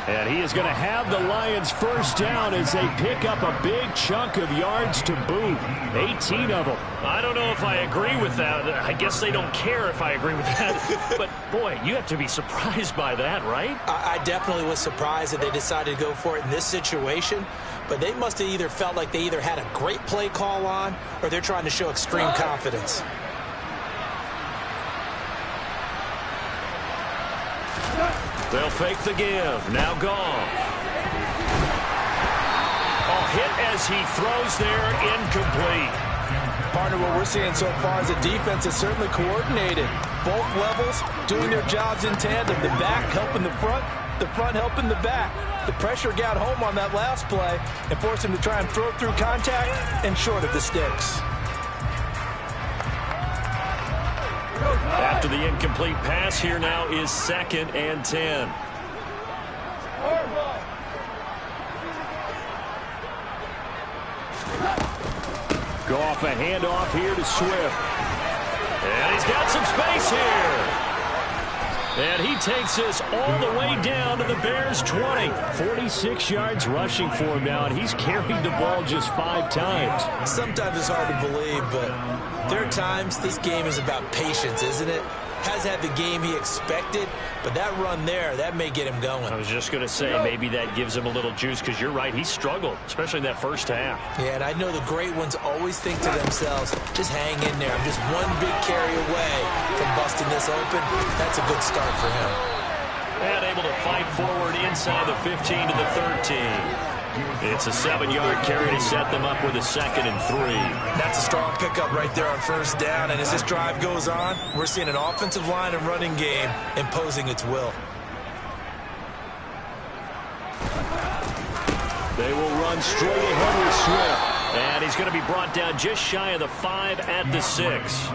And he is going to have the Lions first down as they pick up a big chunk of yards to boot. 18 of them. I don't know if I agree with that. I guess they don't care if I agree with that. But, boy, you have to be surprised by that, right? I definitely was surprised that they decided to go for it in this situation. But they must have either felt like they either had a great play call on or they're trying to show extreme confidence. They'll fake the give. Now Goff. Hit as he throws there, incomplete. Partner, what we're seeing so far is the defense is certainly coordinated. Both levels doing their jobs in tandem. The back helping the front helping the back. The pressure got home on that last play and forced him to try and throw through contact and short of the sticks. After the incomplete pass, here now is 2nd and 10. Goff, a handoff here to Swift. And he's got some space here. And he takes this all the way down to the Bears' 20. 46 yards rushing for him now, and he's carried the ball just 5 times. Sometimes it's hard to believe, but there are times this game is about patience, isn't it? Has had the game he expected, but that run there, that may get him going. I was just going to say, maybe that gives him a little juice, because you're right, he struggled, especially in that first half. Yeah, and I know the great ones always think to themselves, just hang in there. I'm just one big carry away from busting this open. That's a good start for him. And able to fight forward inside the 15 to the 13. It's a 7-yard carry to set them up with a 2nd and 3. That's a strong pickup right there on first down. And as this drive goes on, we're seeing an offensive line and running game imposing its will. They will run straight ahead with Swift. And he's going to be brought down just shy of the 5 at the 6.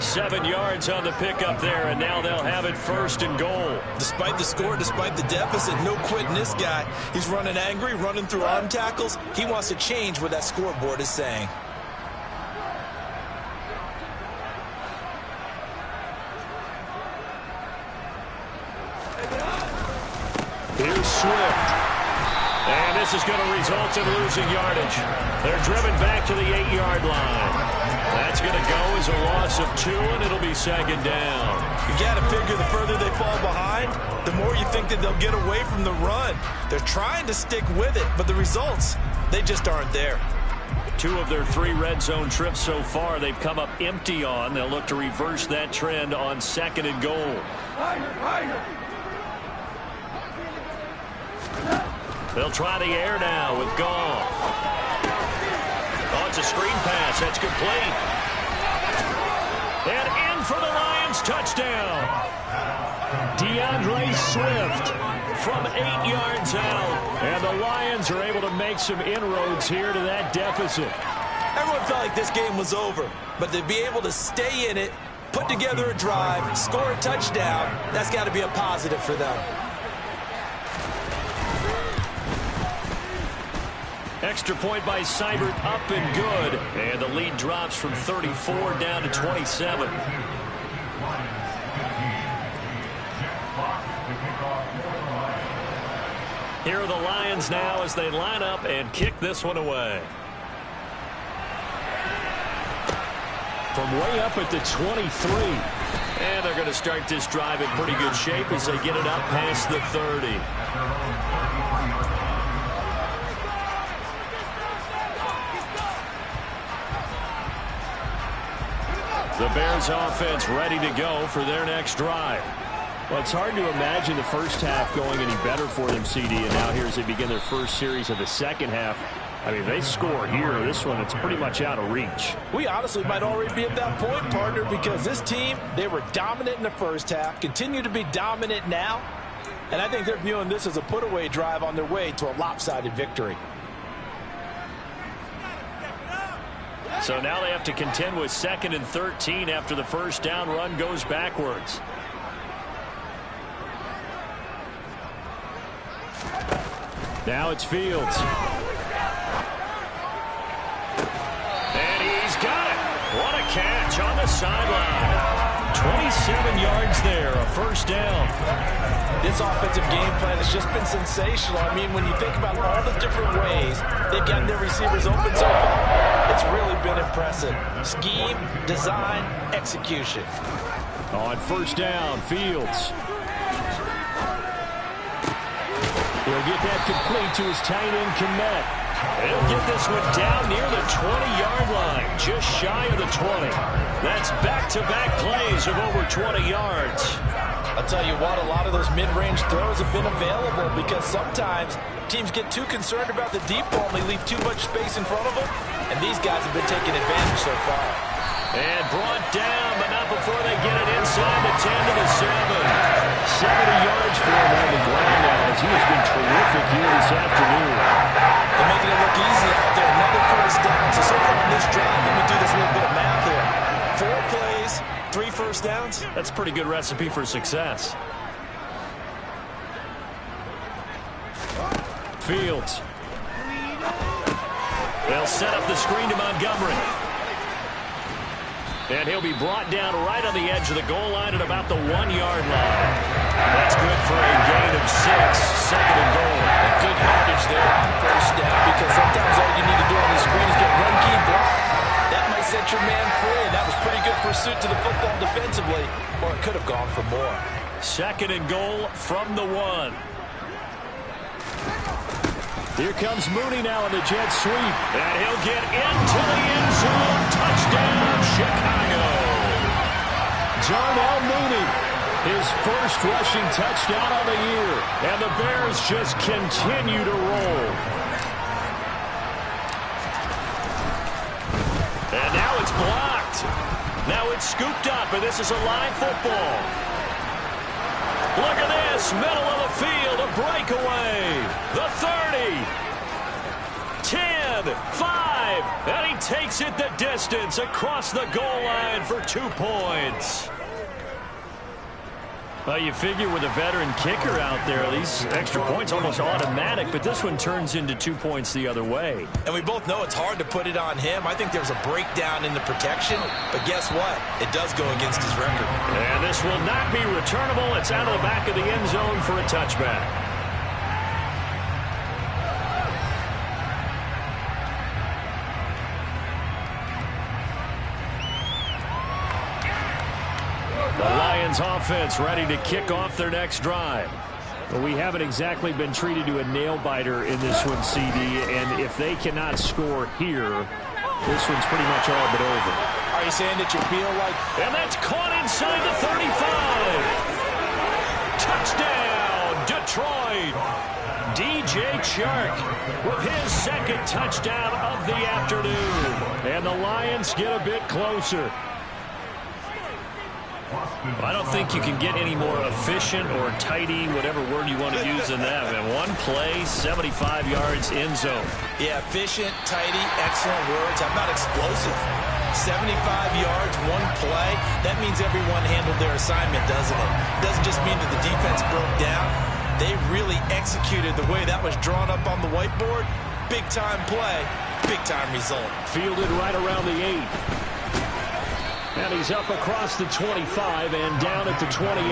7 yards on the pickup there, and now they'll have it 1st and goal. Despite the score, despite the deficit, no quitting this guy. He's running angry, running through arm tackles. He wants to change what that scoreboard is saying. Here's Swift. And this is going to result in losing yardage. They're driven back to the 8-yard line. That's going to go as a loss of 2, and it'll be second down. You got to figure the further they fall behind, the more you think that they'll get away from the run. They're trying to stick with it, but the results, they just aren't there. 2 of their 3 red zone trips so far, they've come up empty on. They'll look to reverse that trend on second and goal. They'll try the air now with Goff. Oh, it's a screen pass. That's complete. And in for the Lions touchdown. DeAndre Swift from 8 yards out. And the Lions are able to make some inroads here to that deficit. Everyone felt like this game was over, but to be able to stay in it, put together a drive, score a touchdown, that's got to be a positive for them. Extra point by Seibert, up and good. And the lead drops from 34 down to 27. Here are the Lions now as they line up and kick this one away. From way up at the 23. And they're going to start this drive in pretty good shape as they get it up past the 30. The Bears offense ready to go for their next drive. Well, it's hard to imagine the first half going any better for them, CD, and now here as they begin their first series of the second half. I mean, they score here. This one, it's pretty much out of reach. We honestly might already be at that point, partner, because this team, they were dominant in the first half, continue to be dominant now, and I think they're viewing this as a put-away drive on their way to a lopsided victory. So now they have to contend with 2nd and 13 after the first down run goes backwards. Now it's Fields. And he's got it. What a catch on the sideline. 27 yards there, a first down. This offensive game plan has just been sensational. I mean, when you think about all the different ways they've gotten their receivers open so far, it's really been impressive. Scheme, design, execution. On first down, Fields. He'll get that complete to his tight end, Kmet. He'll get this one down near the 20-yard line, just shy of the 20. That's back-to-back plays of over 20 yards. I'll tell you what, a lot of those mid-range throws have been available because sometimes teams get too concerned about the deep ball and they leave too much space in front of them, and these guys have been taking advantage so far. And brought down, but not before they get it inside the 10 to the 7. 70 yards for him on the ground now, as he has been terrific here this afternoon. They're making it look easy out there. Another first down. So far in this drive, let me do this little bit of math here. 4 plays, 3 first downs. That's a pretty good recipe for success. Fields. They'll set up the screen to Montgomery. And he'll be brought down right on the edge of the goal line at about the 1-yard line. That's good for a gain of 6, second and goal. A good yardage there on first down because sometimes all you need to do on the screen is get one key block. That might set your man free. That was pretty good pursuit to the football defensively, or it could have gone for more. Second and goal from the 1. Here comes Mooney now in the jet sweep. And he'll get into the end zone. Touchdown, Chicago. Darnell Mooney, his first rushing touchdown of the year. And the Bears just continue to roll. And now it's blocked. Now it's scooped up, and this is a live football. Look at this, middle of the field, a breakaway. The 30, 10, 5, and he takes it the distance across the goal line for 2 points. Well, you figure with a veteran kicker out there, these extra points almost automatic, but this one turns into 2 points the other way. And we both know it's hard to put it on him. I think there's a breakdown in the protection, but guess what? It does go against his record. And this will not be returnable. It's out of the back of the end zone for a touchback. Lions offense ready to kick off their next drive. Well, we haven't exactly been treated to a nail-biter in this one, CD, and if they cannot score here, this one's pretty much all but over. Are you saying that you feel like... And that's caught inside the 35. Touchdown, Detroit. DJ Chark with his second touchdown of the afternoon. And the Lions get a bit closer. I don't think you can get any more efficient or tidy, whatever word you want to use in that. And one play, 75 yards in zone. Yeah, efficient, tidy, excellent words. How about explosive? 75 yards, one play. That means everyone handled their assignment, doesn't it? It doesn't just mean that the defense broke down. They really executed the way that was drawn up on the whiteboard. Big-time play, big-time result. Fielded right around the 8. And he's up across the 25 and down at the 28.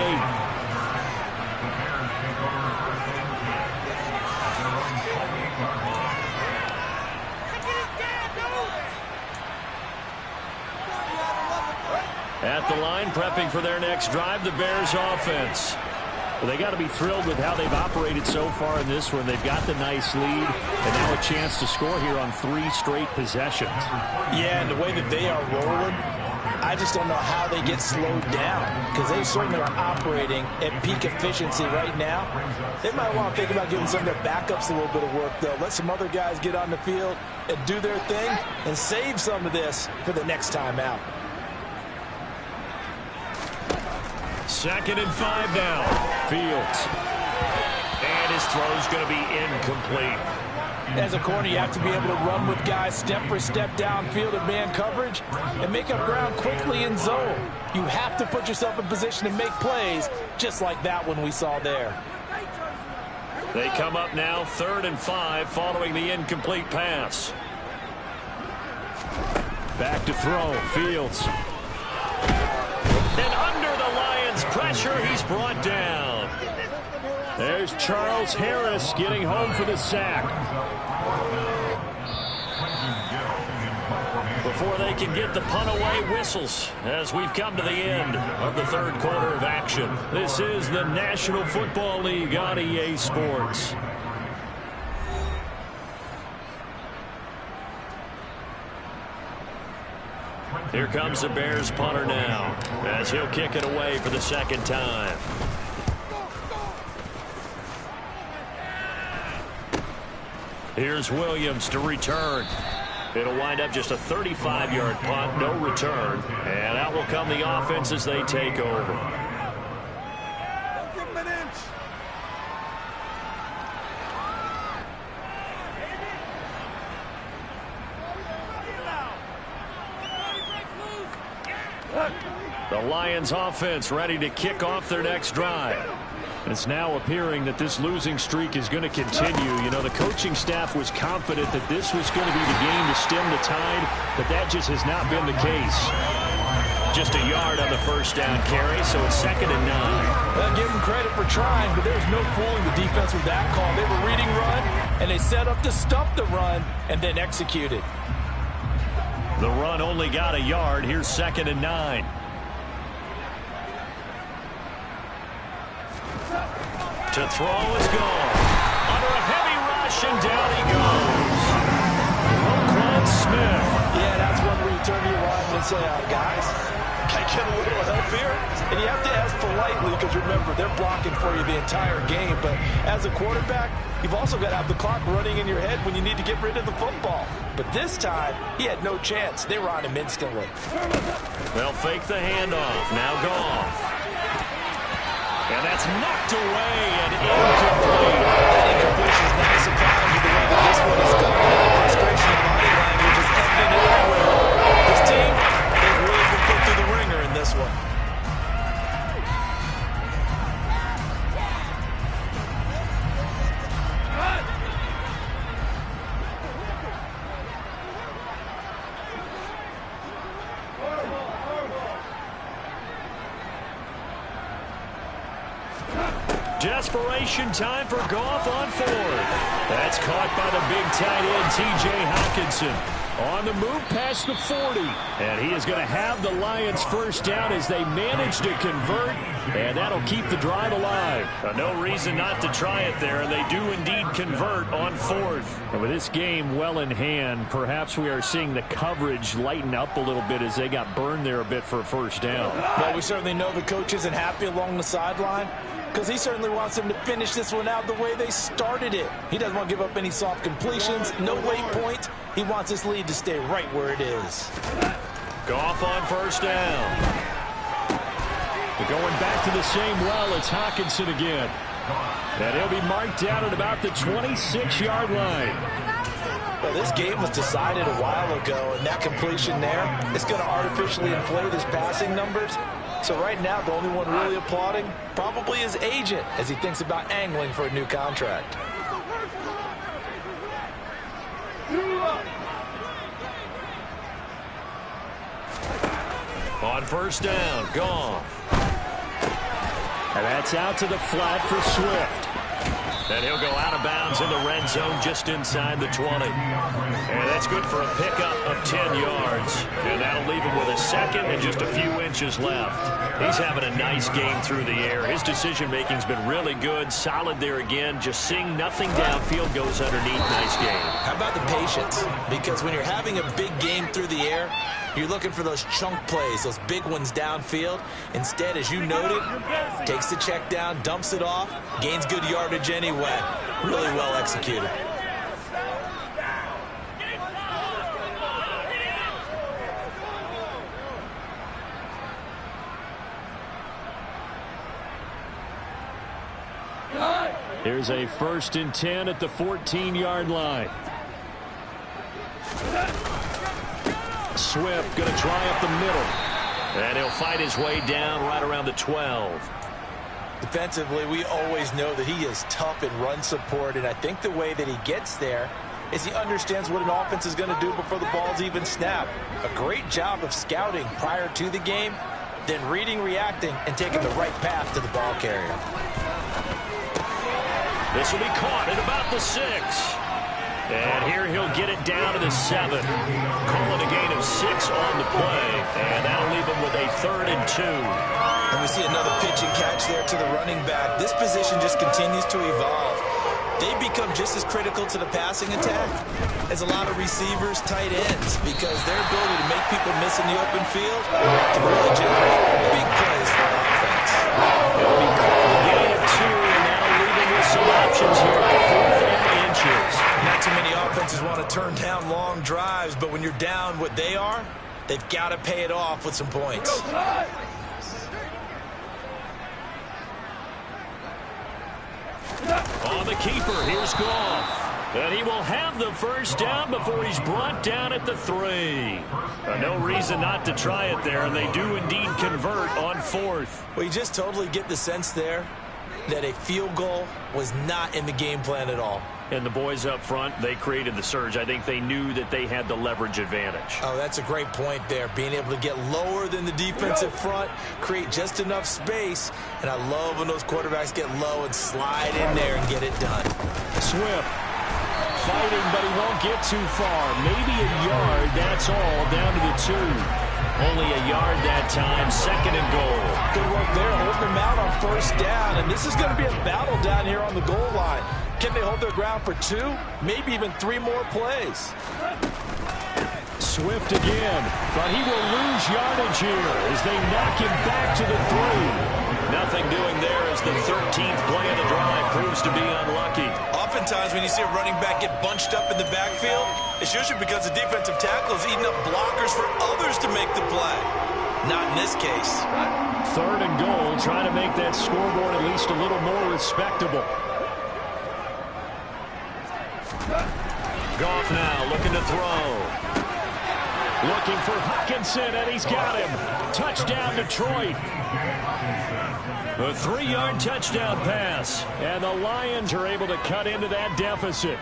At the line, prepping for their next drive, the Bears offense. Well, they got to be thrilled with how they've operated so far in this one. They've got the nice lead, and now a chance to score here on 3 straight possessions. Yeah, and the way that they are rolling, I just don't know how they get slowed down, because they certainly are operating at peak efficiency right now. They might want to think about giving some of their backups a little bit of work, though. Let some other guys get on the field and do their thing and save some of this for the next time out. 2nd and 5 now. Fields. And his throw's going to be incomplete. As a corner, you have to be able to run with guys step for step downfield in man coverage and make up ground quickly in zone. You have to put yourself in position to make plays, just like that one we saw there. They come up now 3rd and 5 following the incomplete pass. Back to throw. Fields. And under the Lions' pressure, he's brought down. There's Charles Harris getting home for the sack. Before they can get the punt away, whistles as we've come to the end of the 3rd quarter of action. This is the National Football League on EA Sports. Here comes the Bears punter now as he'll kick it away for the 2nd time. Here's Williams to return. It'll wind up just a 35-yard punt, no return. And out will come the offense as they take over. The Lions offense ready to kick off their next drive. It's now appearing that this losing streak is going to continue. You know, the coaching staff was confident that this was going to be the game to stem the tide, but that just has not been the case. Just a yard on the 1st down carry, so it's 2nd and 9. Well, give them credit for trying, but there's no fooling the defense with that call. They were reading run, and they set up to stump the run and then executed. The run only got a yard. Here's 2nd and 9. To throw is gone. Under a heavy rush, and down he goes. Roquan Smith. Yeah, that's one where you turn to your lineman and say, guys, can I get a little help here? And you have to ask politely, because remember, they're blocking for you the entire game. But as a quarterback, you've also got to have the clock running in your head when you need to get rid of the football. But this time, he had no chance. They were on him instantly. They'll fake the handoff. Now Goff. And that's knocked away and incomplete. That incompletion is not a surprise with the way that this one is coming. The frustration and body language is evident everywhere. This team has really been put through the ringer in this one. Desperation time for Goff on 4th. That's caught by the big tight end, T.J. Hockenson. On the move past the 40. And he is going to have the Lions 1st down as they manage to convert And that'll keep the drive alive. No reason not to try it there, and they do indeed convert on 4th. And with this game well in hand, perhaps we are seeing the coverage lighten up a little bit as they got burned there a bit for a first down. Well, we certainly know the coach isn't happy along the sideline because he certainly wants them to finish this one out the way they started it. He doesn't want to give up any soft completions, no late points. He wants this lead to stay right where it is. Goff on first down. We're going back to the same well. It's Hockenson again. And he'll be marked down at about the 26-yard line. Well, this game was decided a while ago, and that completion there is going to artificially inflate his passing numbers. So right now, the only one really applauding probably his agent as he thinks about angling for a new contract. On first down, Goff. And that's out to the flat for Swift. And he'll go out of bounds in the red zone just inside the 20. And that's good for a pickup of 10 yards. And that'll leave him with a second and just a few inches left. He's having a nice game through the air. His decision-making's been really good. Solid there again. Just seeing nothing downfield goes underneath. Nice game. How about the patience? Because when you're having a big game through the air, you're looking for those chunk plays, those big ones downfield. Instead, as you noted, takes the check down, dumps it off, gains good yardage anyway. Really well executed. Here's a 1st and 10 at the 14-yard line. Swift going to try up the middle. And he'll fight his way down right around the 12. Defensively, we always know that he is tough in run support, and I think the way that he gets there is he understands what an offense is going to do before the ball's even snapped. A great job of scouting prior to the game, then reading, reacting, and taking the right path to the ball carrier. This will be caught at about the 6. And here he'll get it down to the 7. Calling a gain of 6 on the play. And that'll leave him with a 3rd and 2. And we see another pitch and catch there to the running back. This position just continues to evolve. They become just as critical to the passing attack as a lot of receivers, tight ends, because their ability to make people miss in the open field can really generate big plays for the offense. It'll be called a gain of 2, and now leaving with some options here at 4th and inches. Not too many offenses want to turn down long drives, but when you're down what they are, they've got to pay it off with some points. On the keeper, here's Goff. And he will have the first down before he's brought down at the 3. No reason not to try it there, and they do indeed convert on 4th. Well, you just totally get the sense there that a field goal was not in the game plan at all. And the boys up front, they created the surge. I think they knew that they had the leverage advantage. Oh, that's a great point there. Being able to get lower than the defensive front, create just enough space. And I love when those quarterbacks get low and slide in there and get it done. Swift fighting, but he won't get too far. Maybe a yard, that's all, down to the 2. Only a yard that time, 2nd and goal. Good work there, holding them out on first down. And this is going to be a battle down here on the goal line. Can they hold their ground for 2, maybe even 3 more plays? Swift again, but he will lose yardage here as they knock him back to the 3. Nothing doing there as the 13th play of the drive proves to be unlucky. Oftentimes when you see a running back get bunched up in the backfield, it's usually because the defensive tackle is eating up blockers for others to make the play. Not in this case. 3rd and goal, trying to make that scoreboard at least a little more respectable. Goff now looking to throw. Looking for Hockenson, and he's got him. Touchdown, Detroit. A 3-yard touchdown pass, and the Lions are able to cut into that deficit.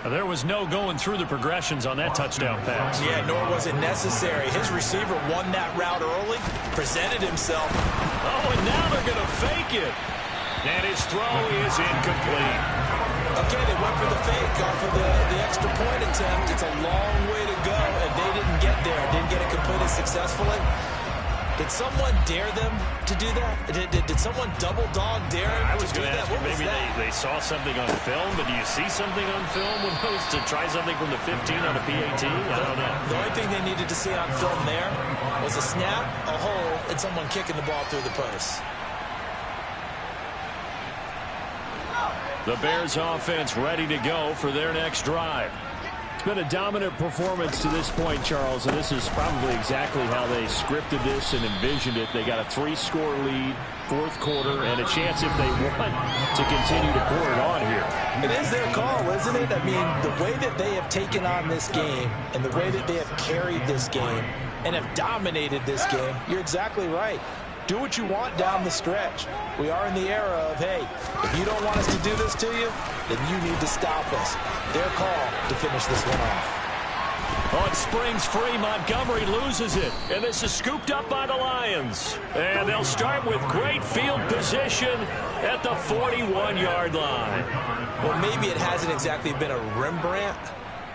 There was no going through the progressions on that touchdown pass. Yeah, nor was it necessary. His receiver won that route early, presented himself. Oh, and now they're going to fake it. And his throw is incomplete. Okay, they went for the fake off of the extra point attempt. It's a long way to go, and they didn't get there. Didn't get it completed successfully. Did someone dare them to do that? Did someone double dog dare him? I was going to ask you, maybe they saw something on film, but do you see something on film with those to try something from the 15 on a PAT? I don't know. The only thing they needed to see on film there was a snap, a hole, and someone kicking the ball through the post. The Bears offense ready to go for their next drive. It's been a dominant performance to this point, Charles, and this is probably exactly how they scripted this and envisioned it. They got a 3-score lead, fourth quarter, and a chance if they want to continue to pour it on here. It is their call, isn't it? I mean, the way that they have taken on this game and the way that they have carried this game and have dominated this game, you're exactly right. Do what you want down the stretch. We are in the era of, hey, if you don't want us to do this to you, then you need to stop us. Their call to finish this one off. Oh, it springs free. Montgomery loses it. And this is scooped up by the Lions. And they'll start with great field position at the 41-yard line. Well, maybe it hasn't exactly been a Rembrandt,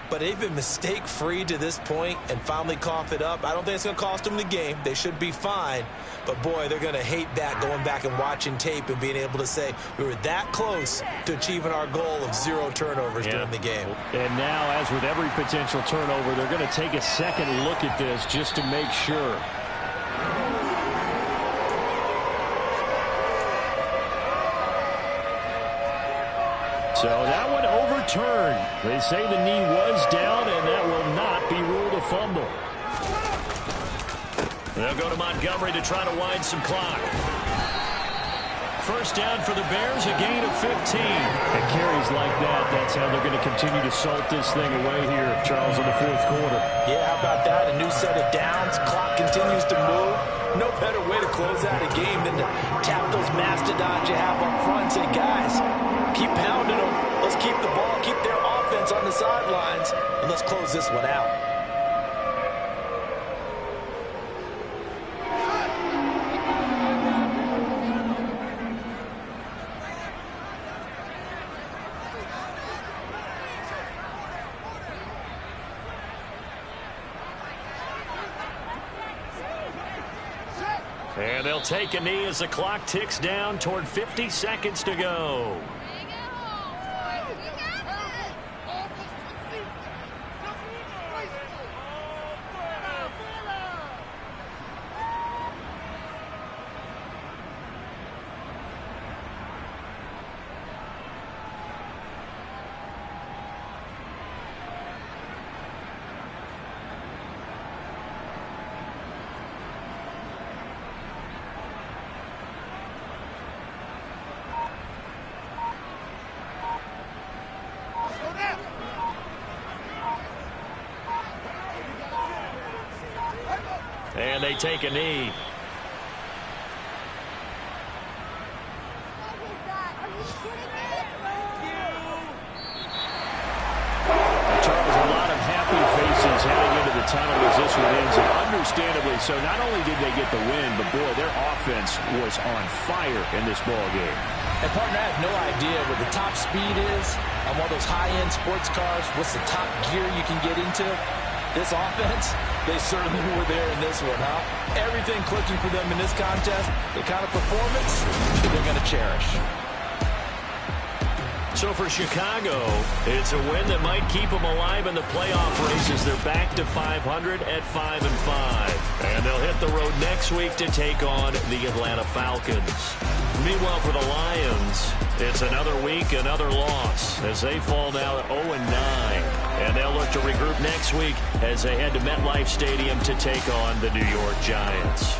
but they've been mistake-free to this point and finally cough it up. I don't think it's going to cost them the game. They should be fine. But, boy, they're going to hate that, going back and watching tape and being able to say we were that close to achieving our goal of 0 turnovers during the game. And now, as with every potential turnover, they're going to take a second look at this just to make sure. So that one overturned. They say the knee was down, and that will not be ruled a fumble. They'll go to Montgomery to try to wind some clock. First down for the Bears, a gain of 15. And carries like that, that's how they're going to continue to salt this thing away here, Charles, in the fourth quarter. Yeah, how about that? A new set of downs. Clock continues to move. No better way to close out a game than to tap those mastodons you have up front and say, guys, keep pounding them. Let's keep the ball, keep their offense on the sidelines, and let's close this one out. And they'll take a knee as the clock ticks down toward 50 seconds to go. And they take a knee. Charles, a lot of happy faces heading into the tunnel as this one ends, and understandably so. Not only did they get the win, but boy, their offense was on fire in this ball game. And partner, I have no idea what the top speed is on one of those high-end sports cars. What's the top gear you can get into? This offense, they certainly were there in this one, huh? Everything clicking for them in this contest, the kind of performance that they're going to cherish. So for Chicago, it's a win that might keep them alive in the playoff races. They're back to 500 at 5-5. And they'll hit the road next week to take on the Atlanta Falcons. Meanwhile, for the Lions, it's another week, another loss, as they fall now at 0-9. And they'll look to regroup next week as they head to MetLife Stadium to take on the New York Giants.